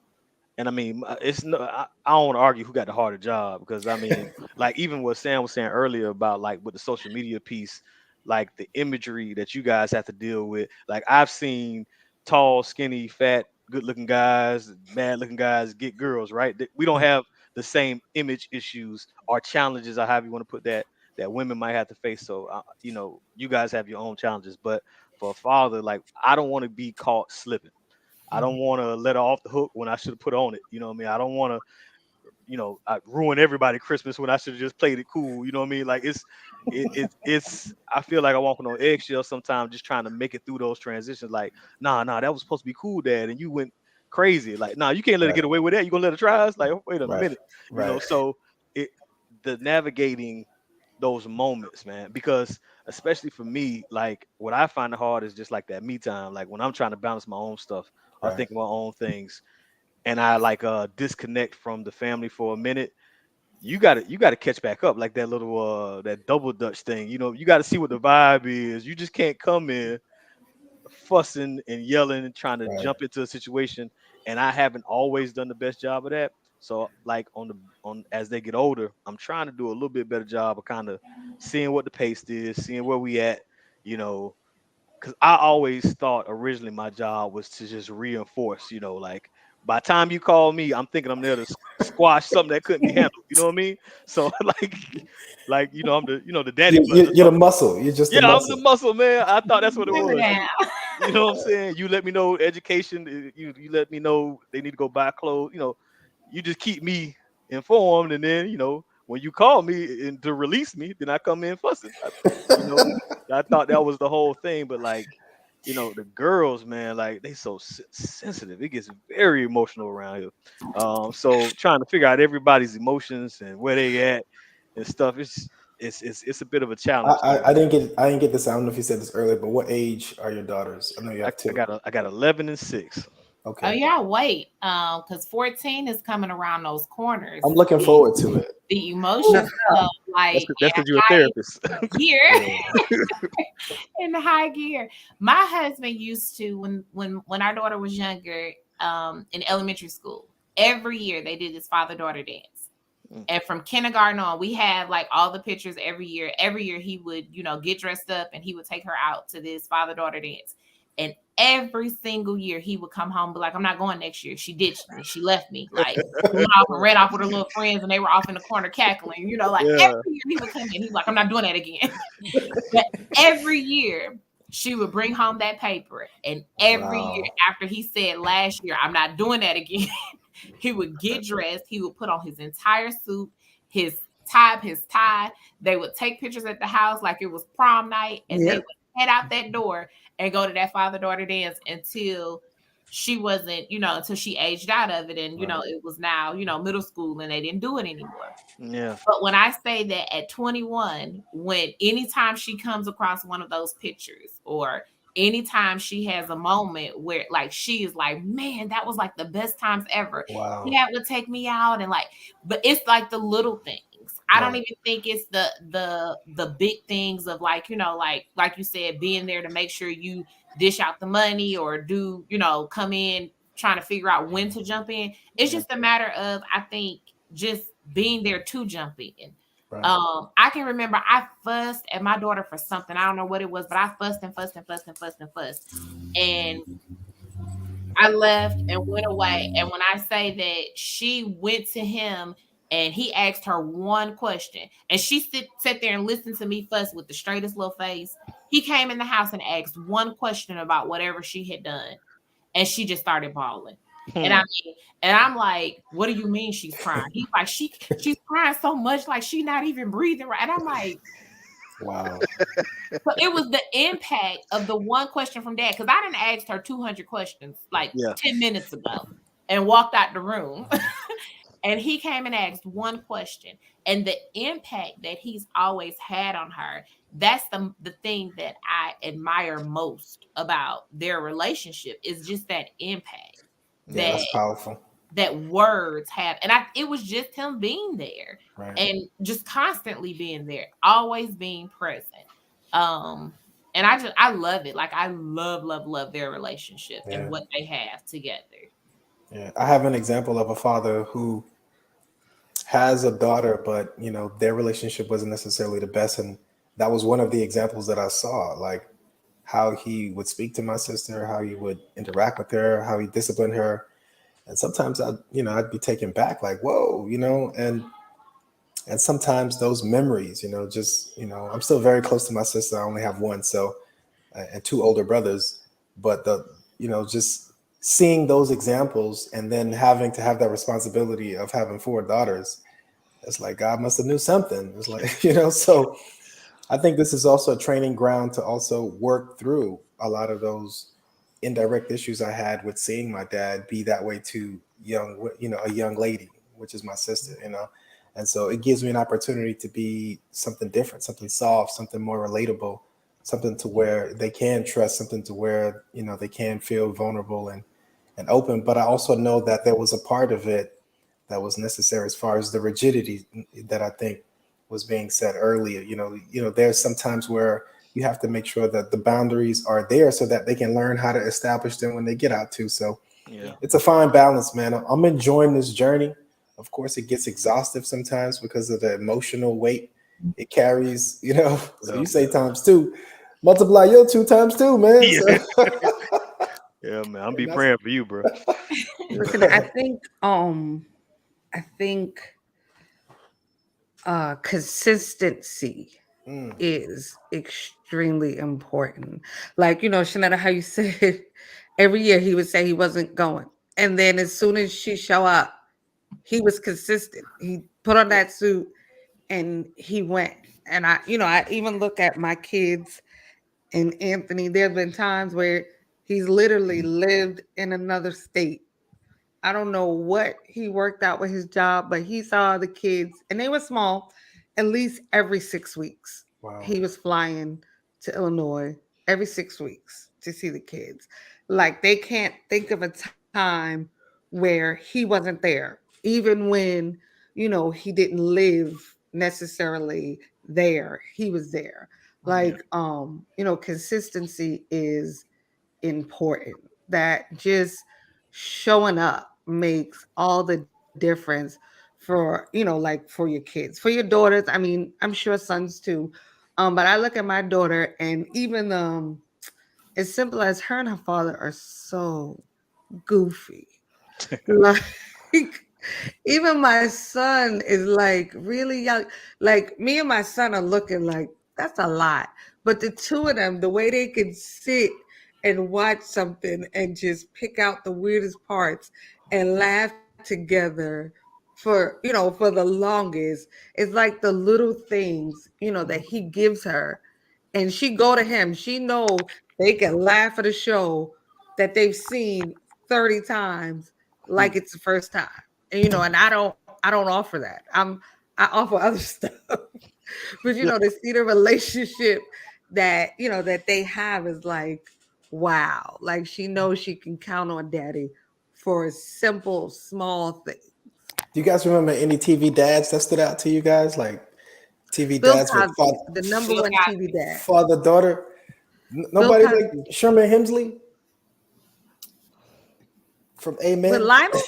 and I mean, it's no. I don't want to argue who got the harder job, because I mean, like even what Sam was saying earlier about like with the social media piece, like the imagery that you guys have to deal with. Like I've seen tall, skinny, fat, good-looking guys, bad-looking guys get girls, right? We don't have the same image issues or challenges, or however you want to put that women might have to face. So you guys have your own challenges, but for a father, like I don't want to be caught slipping. I don't want to let her off the hook when I should have put on it. You know what I mean? I don't want to, I ruin everybody Christmas when I should have just played it cool. You know what I mean? Like it's. I feel like I'm walking on eggshells sometimes, just trying to make it through those transitions. Like, nah, that was supposed to be cool, Dad, and you went crazy. Like, nah, you can't let her Right. get away with that. You gonna let her try us? Like, wait a Right. minute. Right. So the navigating those moments, man, because especially for me, like what I find it hard is just like that me time. Like when I'm trying to balance my own stuff or Right. think of my own things, and I like disconnect from the family for a minute. You gotta catch back up, like that little that double dutch thing. You gotta see what the vibe is. You just can't come in fussing and yelling and trying to Right. jump into a situation. And I haven't always done the best job of that. So like on as they get older, I'm trying to do a little bit better job of kind of seeing what the pace is, seeing where we at, you know, because I always thought originally my job was to just reinforce, like by the time you call me, I'm thinking I'm there to squash something that couldn't be handled. You know what I mean? So I'm the daddy. You're the muscle. You're just the Yeah, I'm the muscle. muscle man. I thought that's what it Remember was. that. You know what I'm saying? You let me know education. You let me know they need to go buy clothes. You just keep me informed, and then when you call me and to release me, then I come in fussing. You know, I thought that was the whole thing, but the girls, man, like they so sensitive. It gets very emotional around here. So trying to figure out everybody's emotions and where they at and stuff. It's a bit of a challenge. I didn't get this. I don't know if you said this earlier, but what age are your daughters? I know you have two. I got 11 and 6. Okay. Oh yeah, wait. Because 14 is coming around those corners. I'm looking forward to it. The emotions of like That's because you're a high therapist. gear. In the high gear. My husband used to when our daughter was younger, in elementary school, every year they did this father-daughter dance. And from kindergarten on, we had like all the pictures every year. Every year he would, get dressed up and he would take her out to this father-daughter dance. And every single year he would come home and be like, I'm not going next year. She ditched me. She left me. Like went off and ran off with her little friends and they were off in the corner cackling. Yeah. Every year he would come in. He's like, I'm not doing that again. But every year she would bring home that paper. And every Wow. year after he said last year, I'm not doing that again, he would get dressed. He would put on his entire suit, his tie. They would take pictures at the house like it was prom night. And they would head out that door and go to that father-daughter dance until she wasn't, until she aged out of it. And, it was now, middle school and they didn't do it anymore. Yeah. But when I say that at 21, when anytime she comes across one of those pictures or anytime she has a moment where like, she is like, man, that was like the best times ever. Wow. Dad would take me out and but it's like the little things. I don't even think it's the big things of like you said, being there to make sure you dish out the money or do, come in trying to figure out when to jump in. It's just a matter of, I think, just being there to jump in. Right. I can remember I fussed at my daughter for something. I don't know what it was, but I fussed and fussed and fussed and fussed and fussed. And I left and went away. And when I say that she went to him and he asked her one question, and she sat there and listened to me fuss with the straightest little face. He came in the house and asked one question about whatever she had done, and she just started bawling. And I'm like, what do you mean she's crying? He's like, she's crying so much, like she's not even breathing right. And I'm like, Wow. so it was the impact of the one question from dad, because I didn't ask her 200 questions like 10 minutes ago and walked out the room. And he came and asked one question. And the impact that he's always had on her, that's the thing that I admire most about their relationship, is just that impact. Yeah, that's powerful. That words have. And it was just him being there, right. and just constantly being there, always being present. And I love it. Like I love their relationship and what they have together. Yeah, I have an example of a father who has a daughter, but you know, their relationship wasn't necessarily the best. And that was one of the examples that I saw, like how he would speak to my sister, how he would interact with her, how he disciplined her. And sometimes I'd be taken back, like, whoa, and sometimes those memories, I'm still very close to my sister. I only have one, and two older brothers, but just seeing those examples and then having to have that responsibility of having four daughters, it's like God must have knew something. It's like, so I think this is also a training ground to also work through a lot of those indirect issues I had with seeing my dad be that way to a young lady, which is my sister, and so it gives me an opportunity to be something different, something soft, something more relatable, something to where they can trust, something to where they can feel vulnerable and open. But I also know that there was a part of it that was necessary as far as the rigidity that I think was being said earlier. There's sometimes where you have to make sure that the boundaries are there so that they can learn how to establish them when they get out too. So it's a fine balance, man. I'm enjoying this journey. Of course, it gets exhaustive sometimes because of the emotional weight it carries, So you say times two, multiply your 2 times 2, man. Yeah, So. Yeah, man. I'm be praying for you, bro. Listen, I think consistency is extremely important. Like, Shanetta, how you said every year he would say he wasn't going. And then as soon as she show up, he was consistent. He put on that suit and he went. And I even look at my kids and Anthony. There have been times where he's literally lived in another state. I don't know what he worked out with his job, but he saw the kids, and they were small, at least every 6 weeks. Wow. He was flying to Illinois every 6 weeks to see the kids. Like, they can't think of a time where he wasn't there, even when, he didn't live necessarily there. He was there. Like, consistency is important. That just showing up makes all the difference for, for your kids, for your daughters. I mean, I'm sure sons too. But I look at my daughter, and even as simple as her and her father are so goofy. Like, even my son is like really young. Like, me and my son are looking like, that's a lot. But the two of them, the way they can sit and watch something and just pick out the weirdest parts and laugh together for the longest. It's like the little things, that he gives her, and she go to him. She know they can laugh at a show that they've seen 30 times like it's the first time. And and I don't offer that. I offer other stuff. But to see the relationship that that they have is like, wow. Like, she knows she can count on daddy for a simple, small thing. Do you guys remember any TV dads that stood out to you guys? Like TV Bill dads with Cosby, the number one TV dad. Father, daughter. Nobody like Sherman Hemsley from Amen. With Lionel?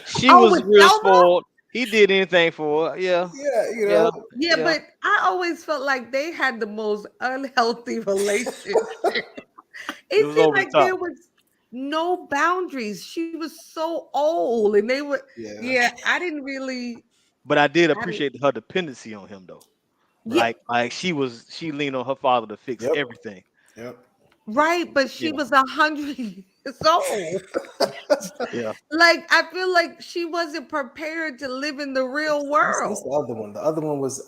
She was real spoiled. he did anything for her. Yeah, Yeah, you yeah, know. Yeah, yeah. but I always felt like they had the most unhealthy relationship. It It was seemed over the like top. there was no boundaries. She was so old, and they were. Yeah. Yeah, I didn't really. But I did I didn't, appreciate her dependency on him though. yeah, Like she leaned on her father to fix Yep. everything. Yep. right. But she Yeah, was 100 years old. yeah. Like I feel like she wasn't prepared to live in the real What's the world. other one? The other one was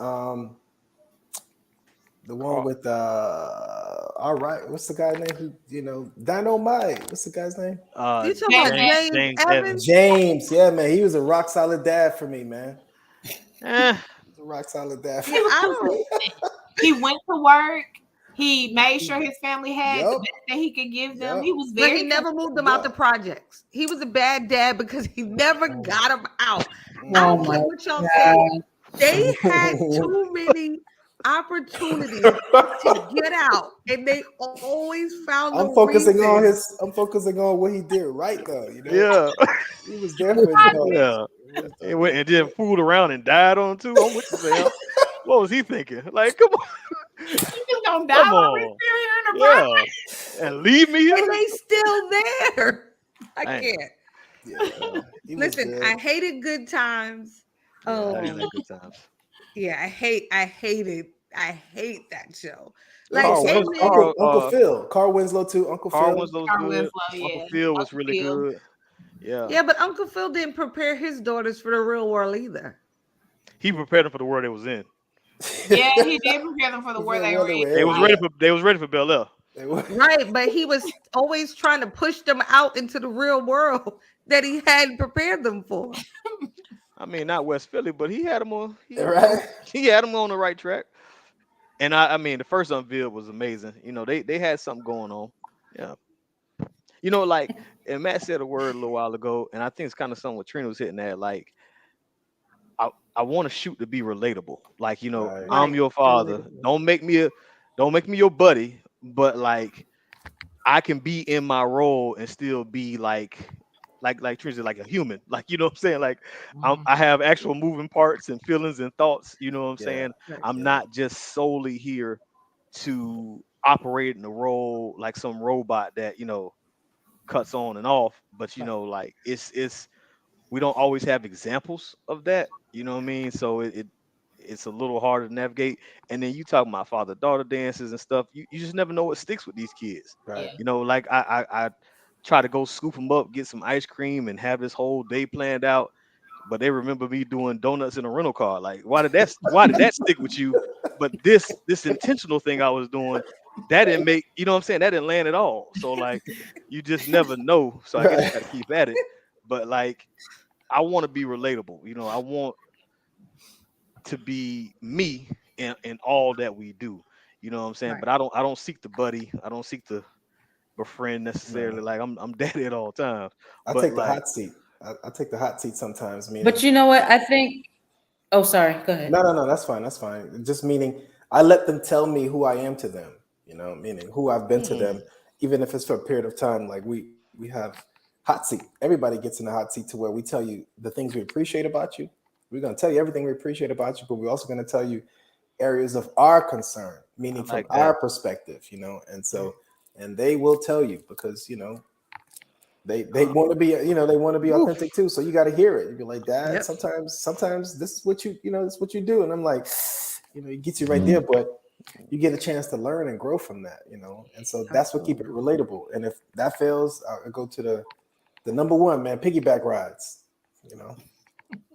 the one Carl, with all right. What's the guy's name? Who Dynamite? What's the guy's name? uh, You talking about James, James James Evans? Evans. James. Yeah, man. He was a rock solid dad for me, man. Eh, He was a rock solid dad. Yeah, he was I don't. consistent. He went to work. He made sure his family had the Yep. best that he could give them. Yep. He was But very he never moved them out the Yep. projects. He was a bad dad because he never got them out. I Oh don't my care what y'all say. God. They had too many opportunities to get out, and they always found the I'm focusing on reason. I'm focusing on what he did right though. yeah, He was there for his daughter. yeah. He was there It for went his and then fooled around and died on too. I'm with you, Sam. What was he thinking? Like, come on, he just gonna die come while we on, still here in the project. yeah, and leave me And here. they still there. I Dang. can't. Yeah, he was Listen, good. I hated Good Times. Yeah, I ain't Um, had good times. yeah, I hate that show. What Like about Carl Wins, Amy, Uncle Phil? Carl Winslow too. Uncle Carl Phil. Winslow's Carl good. Winslow, Uncle yeah. Phil was Uncle really Phil. good. Yeah, yeah, but Uncle Phil didn't prepare his daughters for the real world either. he prepared them for the world they was in. Yeah, he did prepare them for the world they were in. They was ready for Bel Air. They were. Right, but he was always trying to push them out into the real world that he hadn't prepared them for. I mean, not West Philly, but he had them on. Right. He had them on the right track. And I mean, the first Unveiled was amazing. You know, they had something going on. Yeah. You know, like, and Matt said a word a little while ago, and I think it's kind of something what Trina was hitting at. Like, I want to shoot to be relatable. Like, you know, Right. I'm Right. your father. Don't make me your buddy, but like I can be in my role and still be like Trina said, like a human. Like, you know what I'm saying? Like I have actual moving parts and feelings and thoughts, you know what I'm Yeah. saying? Right. I'm Yeah. not just solely here to operate in the role like some robot that, you know, cuts on and off, but you know, like it's we don't always have examples of that, you know what I mean? So it's a little harder to navigate. And then you talk about father-daughter dances and stuff. You just never know what sticks with these kids. Right. You know, like I try to go scoop them up, get some ice cream, and have this whole day planned out. But they remember me doing donuts in a rental car. Like, why did that stick with you? But this intentional thing I was doing, that didn't make, you know what I'm saying? That didn't land at all. So like you just never know. So I guess you gotta keep at it. But like I want to be relatable. You know, I want to be me in all that we do. You know what I'm saying? Right. But I don't seek the buddy. I don't seek the befriend necessarily. Like I'm daddy at all times. I But take the like hot seat. I take the hot seat sometimes. Meaning, But you know what? I think. Oh, sorry. Go ahead. no, that's fine. That's fine. Just meaning I let them tell me who I am to them. You know, meaning who I've been to them, even if it's for a period of time. Like we have hot seat. Everybody gets in the hot seat to where we tell you the things we appreciate about you. We're going to tell you everything we appreciate about you, but we're also going to tell you areas of our concern, meaning I like from our perspective, you know. And so, and they will tell you because, you know, they want to be, you know, they want to be authentic too. So you got to hear it. You'd be like, Dad, Yep. sometimes this is what you know, this is what you do. And I'm like, you know, it gets you right there, but you get a chance to learn and grow from that, you know. And so that's what keep it relatable. And if that fails, I'll go to the number one, man, piggyback rides, you know.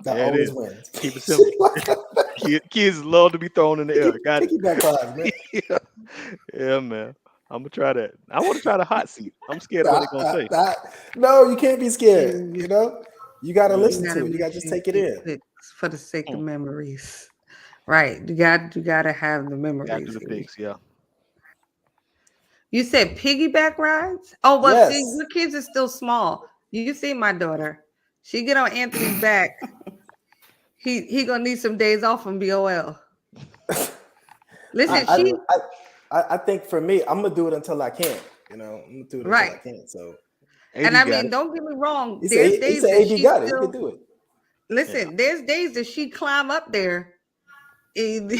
That There it always is. wins. Keep it simple. Kids love to be thrown in the air. Got it. Piggyback rides, man. Yeah, man. I'm gonna try that. I want to try the hot seat. I'm scared of what they're gonna say. No, you can't be scared. You know, you got to listen gotta to it. You got to make just sure take it you in. fix for the sake of memories. Right. You got to have the Got memories. to do the picks. Yeah. You said piggyback rides? Oh, well, Yes. see, your kids are still small. You see my daughter. She get on Anthony's back. He gonna need some days off from BOL. Listen, I think for me, I'm gonna do it until I can't. You know, I'm gonna do it until I Right. can't. So and AD I got mean, it. don't get me wrong. he There's said days that AD she got it. He still, can do it. Listen, there's days that she climb up there and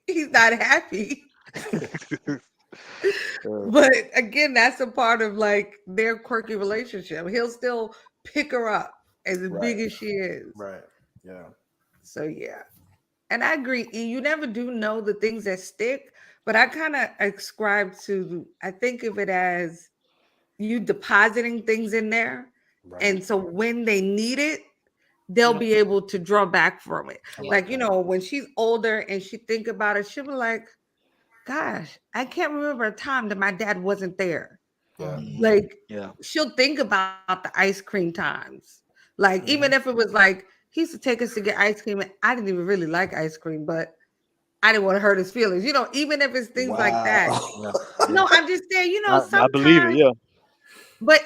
he's not happy. But again, that's a part of like their quirky relationship. He'll still pick her up as big Right. as she is. Right. Yeah. So yeah. And I agree. You never do know the things that stick, but I kind of ascribe to, I think of it as you depositing things in there. Right. And so when they need it, they'll Yeah. be able to draw back from it. I Like, you that. know, when she's older and she think about it, she'll be like, gosh, I can't remember a time that my dad wasn't there. Yeah. Like, Yeah. she'll think about the ice cream times. Like, even if it was like, he used to take us to get ice cream, and I didn't even really like ice cream, but I didn't want to hurt his feelings. You know, even if it's things like that. No, I'm just saying, you know, I believe it. sometimes, Yeah. but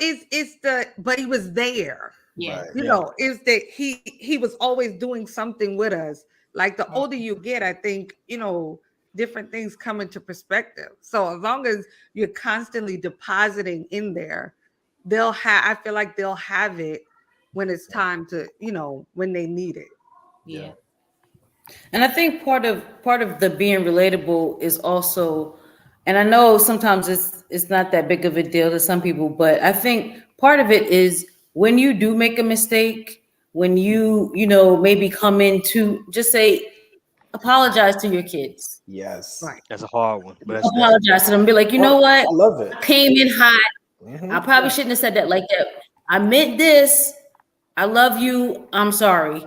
but he was there. Yeah. Right. You know, is that he was always doing something with us. Like the older you get, I think, you know, different things come into perspective. So as long as you're constantly depositing in there, I feel like they'll have it when it's time to, you know, when they need it. Yeah. And I think part of the being relatable is also, and I know sometimes it's not that big of a deal to some people, but I think part of it is when you do make a mistake, when you know, maybe come in to just say, apologize to your kids. Yes. Right. That's a hard one, but that's Apologize to them. Be like, you know what? I love it. Came in hot. Mhm. I probably shouldn't have said that like that. I meant this. I love you. I'm sorry.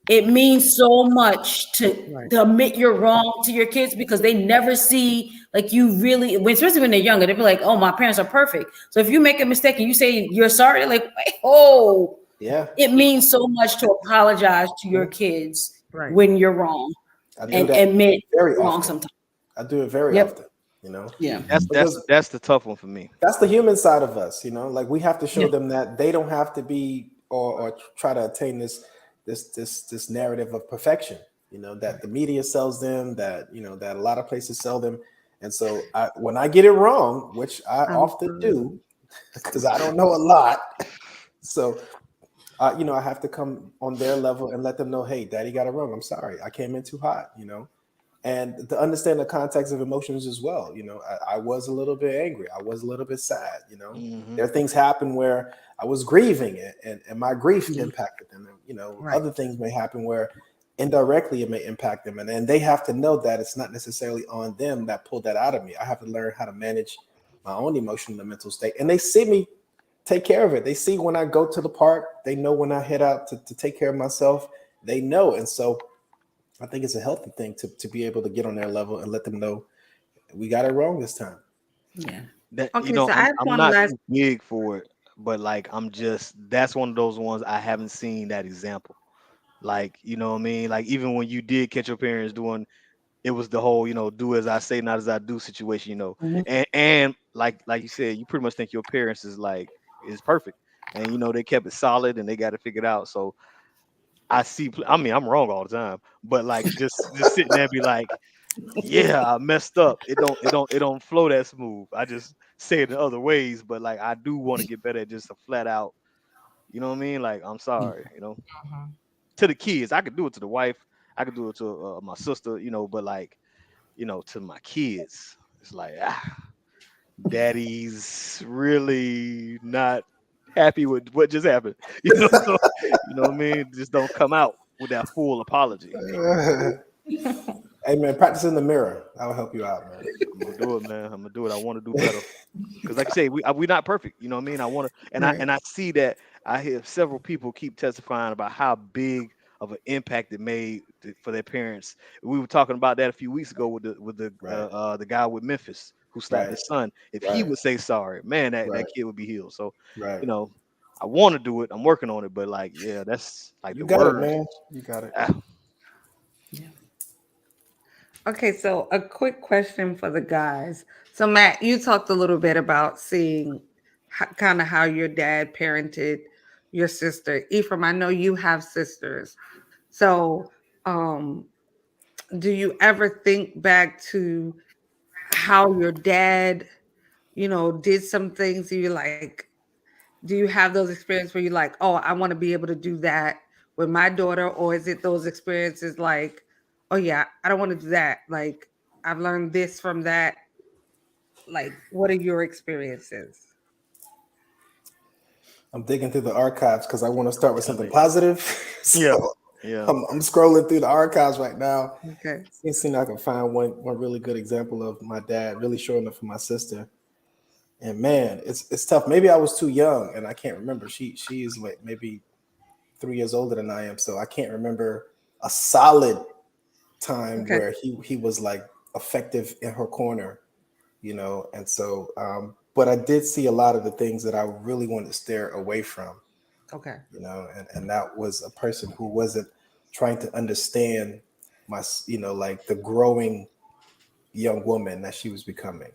It means so much to admit you're wrong to your kids because they never see like you really, especially when they're younger, they'll be like, oh, my parents are perfect. So if you make a mistake and you say you're sorry, they're like, oh, Yeah. it means so much to apologize to your kids Right. when you're wrong I do and that admit very you're wrong often. sometimes. I do it very Yep. often, you know. Yeah. that's the tough one for me. That's the human side of us, you know. Like we have to show Yeah. them that they don't have to be or try to attain this narrative of perfection, you know, that the media sells them, that you know, that a lot of places sell them. And so when I get it wrong, which I often do, because I don't know a lot, so you know, I have to come on their level and let them know, hey, daddy got it wrong. I'm sorry, I came in too hot, you know. And to understand the context of emotions as well, you know, I was a little bit angry. I was a little bit sad, you know. There are things happen where I was grieving and my grief impacted them. And, you know, other things may happen where indirectly it may impact them. And then they have to know that it's not necessarily on them that pulled that out of me. I have to learn how to manage my own emotional and mental state. And they see me take care of it. They see when I go to the park. They know when I head out to take care of myself. They know. And so I think it's a healthy thing to be able to get on their level and let them know we got it wrong this time. Yeah. That, Okay, you know, so I have I'm one not last. too big for it, but like that's one of those ones I haven't seen that example. Like, you know what I mean? Like even when you did catch your parents doing, it was the whole, you know, do as I say, not as I do situation, you know. And like you said, you pretty much think your parents is perfect. And you know, they kept it solid and they got it figured out. So I mean, I'm wrong all the time, but like just sitting there and be like, yeah, I messed up. It don't flow that smooth. I just say it in other ways, but like I do want to get better at just a flat out, you know what I mean? Like, I'm sorry, you know, to the kids. I could do it to the wife, I could do it to my sister, you know, but like, you know, to my kids, it's like, daddy's really not happy with what just happened. You know, so, you know what I mean? Just don't come out with that full apology. Hey man, practice in the mirror. That'll help you out, man. I'm gonna do it, man. I'm gonna do it. I want to do better. Because like I say, we're not perfect. You know what I mean? I want to, and I see that I hear several people keep testifying about how big of an impact it made for their parents. We were talking about that a few weeks ago with the guy with Memphis who slapped his son. If he would say sorry, man, that kid would be healed. So you know, I want to do it. I'm working on it, but like, yeah, that's like You the got word. it, man. You got it. Okay, so a quick question for the guys. So Matt, you talked a little bit about seeing kind of how your dad parented your sister. Ephraim, I know you have sisters. So do you ever think back to how your dad, you know, did some things you like? Do you have those experiences where you're like, oh, I want to be able to do that with my daughter, or is it those experiences like, oh yeah, I don't want to do that. Like I've learned this from that. Like, what are your experiences? I'm digging through the archives because I want to start with something positive. So Yeah. Yeah. I'm scrolling through the archives right now. Okay. See if I can find one really good example of my dad really showing up for my sister. And man, it's tough. Maybe I was too young and I can't remember. She is like maybe 3 years older than I am, so I can't remember a solid time Okay. where he was like effective in her corner, you know. And so, but I did see a lot of the things that I really wanted to steer away from, Okay. you know, and that was a person who wasn't trying to understand my, you know, like the growing young woman that she was becoming.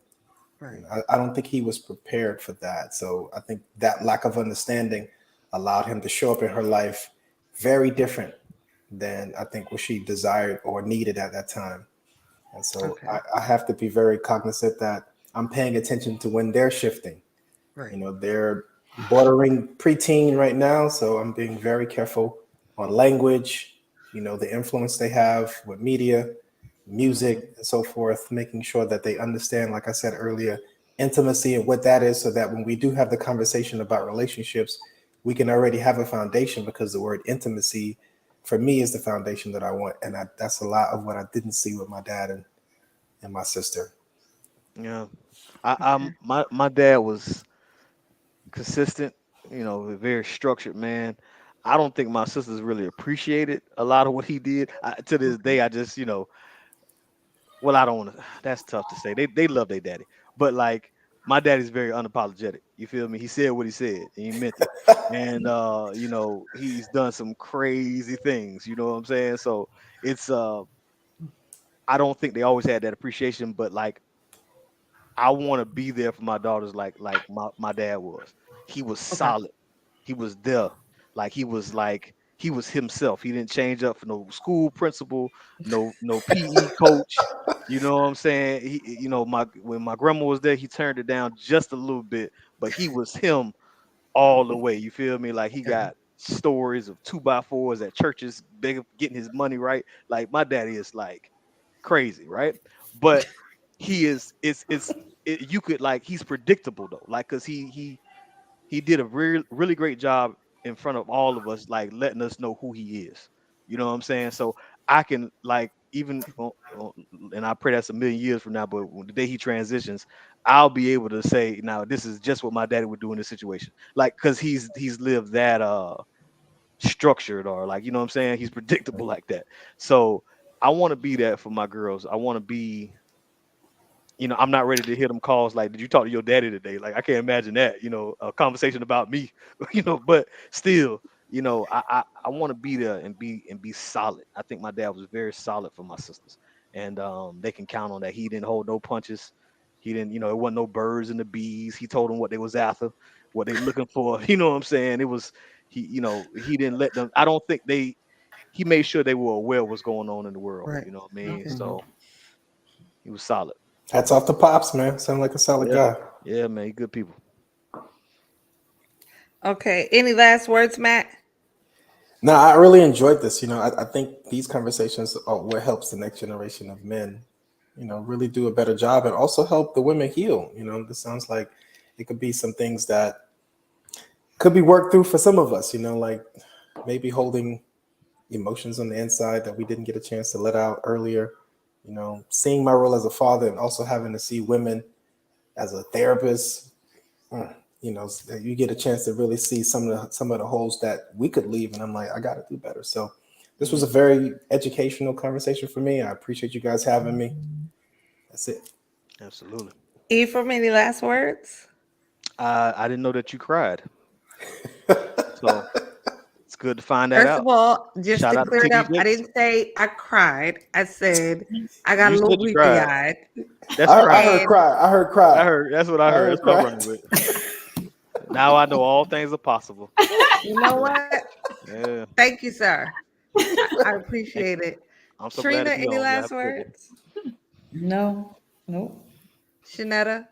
Right. I don't think he was prepared for that. So I think that lack of understanding allowed him to show up in her life very different than I think what she desired or needed at that time. And so Okay. I have to be very cognizant that I'm paying attention to when they're shifting. Right. You know, they're bordering preteen right now. So I'm being very careful on language, you know, the influence they have with media, music, and so forth, making sure that they understand, like I said earlier, intimacy and what that is, so that when we do have the conversation about relationships, we can already have a foundation, because the word intimacy for me is the foundation that I want. And that's a lot of what I didn't see with my dad and my sister. Yeah. My dad was consistent, you know, a very structured man. I don't think my sisters really appreciated a lot of what he did. To this day, I just, you know, well, I don't want to. That's tough to say. They love their daddy, but like my daddy's very unapologetic. You feel me? He said what he said, and he meant it. And you know, he's done some crazy things. You know what I'm saying? So it's I don't think they always had that appreciation, but like I want to be there for my daughters, like my dad was. He was Okay. solid. He was there. Like he was himself. He didn't change up for no school principal, no PE coach. You know what I'm saying? You know, when my grandma was there, he turned it down just a little bit, but he was him all the way. You feel me? Like he Okay. got stories of 2x4s at churches, big getting his money right. Like my daddy is like crazy, right? But he is you could like he's predictable though, like because he did a really great job in front of all of us, like letting us know who he is. You know what I'm saying? So I can like even and I pray that's a million years from now, but the day he transitions, I'll be able to say, now this is just what my daddy would do in this situation. Like because he's lived that structured, or like, you know what I'm saying? He's predictable like that. So I want to be that for my girls. I want to be, you know, I'm not ready to hear them calls like, did you talk to your daddy today? Like, I can't imagine that, you know, a conversation about me, you know, but still, you know, I want to be there and be solid. I think my dad was very solid for my sisters, and they can count on that. He didn't hold no punches. He didn't, you know, it wasn't no birds and the bees. He told them what they was after, what they looking for. You know what I'm saying? It was, you know, he didn't let them, I don't think he made sure they were aware of what's going on in the world. Right. You know what I mean? Okay. So he was solid. Hats off to Pops, man. Sound like a solid Yeah. guy. Yeah, man, good people. Okay. Any last words, Matt? No, I really enjoyed this. You know, I think these conversations are what helps the next generation of men, you know, really do a better job, and also help the women heal. You know, this sounds like it could be some things that could be worked through for some of us, you know, like maybe holding emotions on the inside that we didn't get a chance to let out earlier. You know, seeing my role as a father, and also having to see women as a therapist. You know, you get a chance to really see some of the holes that we could leave, and I'm like, I got to do better. So this was a very educational conversation for me. I appreciate you guys having me. That's it. Absolutely. Ephraim, any last words? I didn't know that you cried, so it's good to find that First out. of all, just Shout to out to clear it TD up, I Jakes. didn't say I cried. I said I got a You little said you weepy cried. eyed. That's I right. heard cry. I heard cry. I heard. That's what I heard. That's what I'm running with. Now I know all things are possible. You know what? Yeah, Thank you, sir. I appreciate it. I'm so glad Trina, to be any on. last Have a good one. words? No, nope. Shanetta?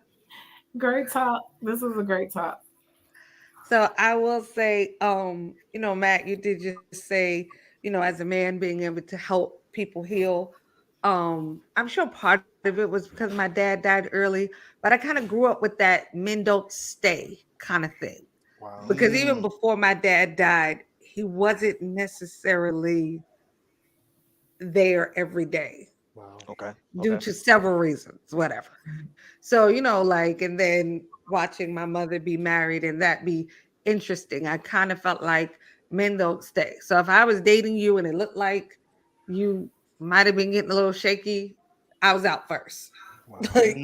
Great talk. This was a great talk. So I will say, Matt, you did just say, as a man being able to help people heal. I'm sure part of it was because my dad died early, but I kind of grew up with that men don't stay kind of thing. Wow. Because even Mm, before my dad died, he wasn't necessarily there every day Wow. okay. due Okay. to several reasons, whatever. So, and then watching my mother be married and that be interesting, I kind of felt like men don't stay. So if I was dating you and it looked like you might have been getting a little shaky, I was out first. Wow. Like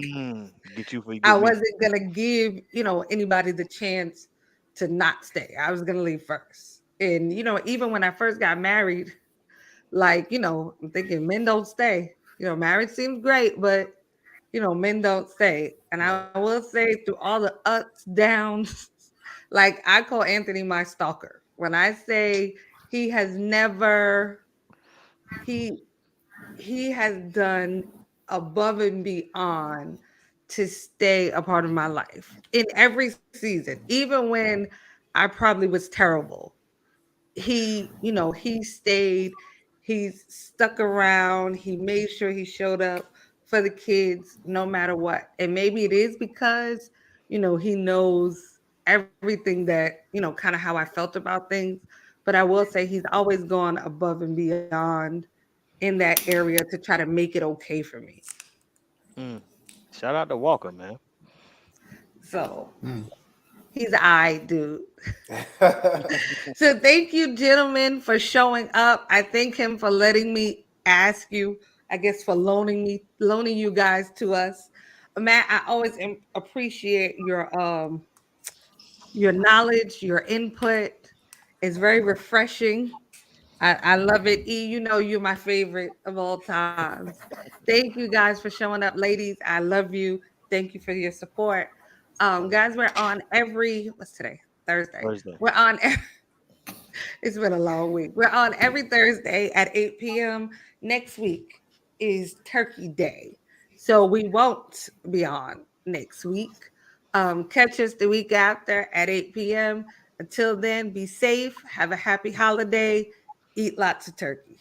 Get you before you I get me. wasn't gonna give, anybody the chance to not stay. I was gonna leave first. And even when I first got married, I'm thinking men don't stay. Marriage seems great, but men don't stay. And I will say through all the ups, downs, like I call Anthony my stalker. When I say he has never, he he has done above and beyond to stay a part of my life in every season, even when I probably was terrible. He stayed, he's stuck around, he made sure he showed up for the kids no matter what. And maybe it is because, he knows everything that, kind of how I felt about things. But I will say he's always gone above and beyond in that area to try to make it okay for me. Mm. Shout out to Walker, man. So he's I dude. So thank you, gentlemen, for showing up. I thank him for letting me ask you, I guess for loaning you guys to us. Matt, I always appreciate your knowledge, your input. It's very refreshing. I love it. E, you're my favorite of all times. Thank you guys for showing up, ladies. I love you. Thank you for your support. Guys, we're on what's today? Thursday. Thursday. We're on it's been a long week. We're on every Thursday at 8 p.m. Next week is Turkey Day. So we won't be on next week. Catch us the week after at 8 p.m. Until then, be safe. Have a happy holiday. Eat lots of turkey.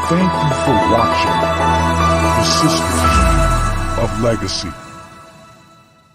Thank you for watching The Sisters of Legacy.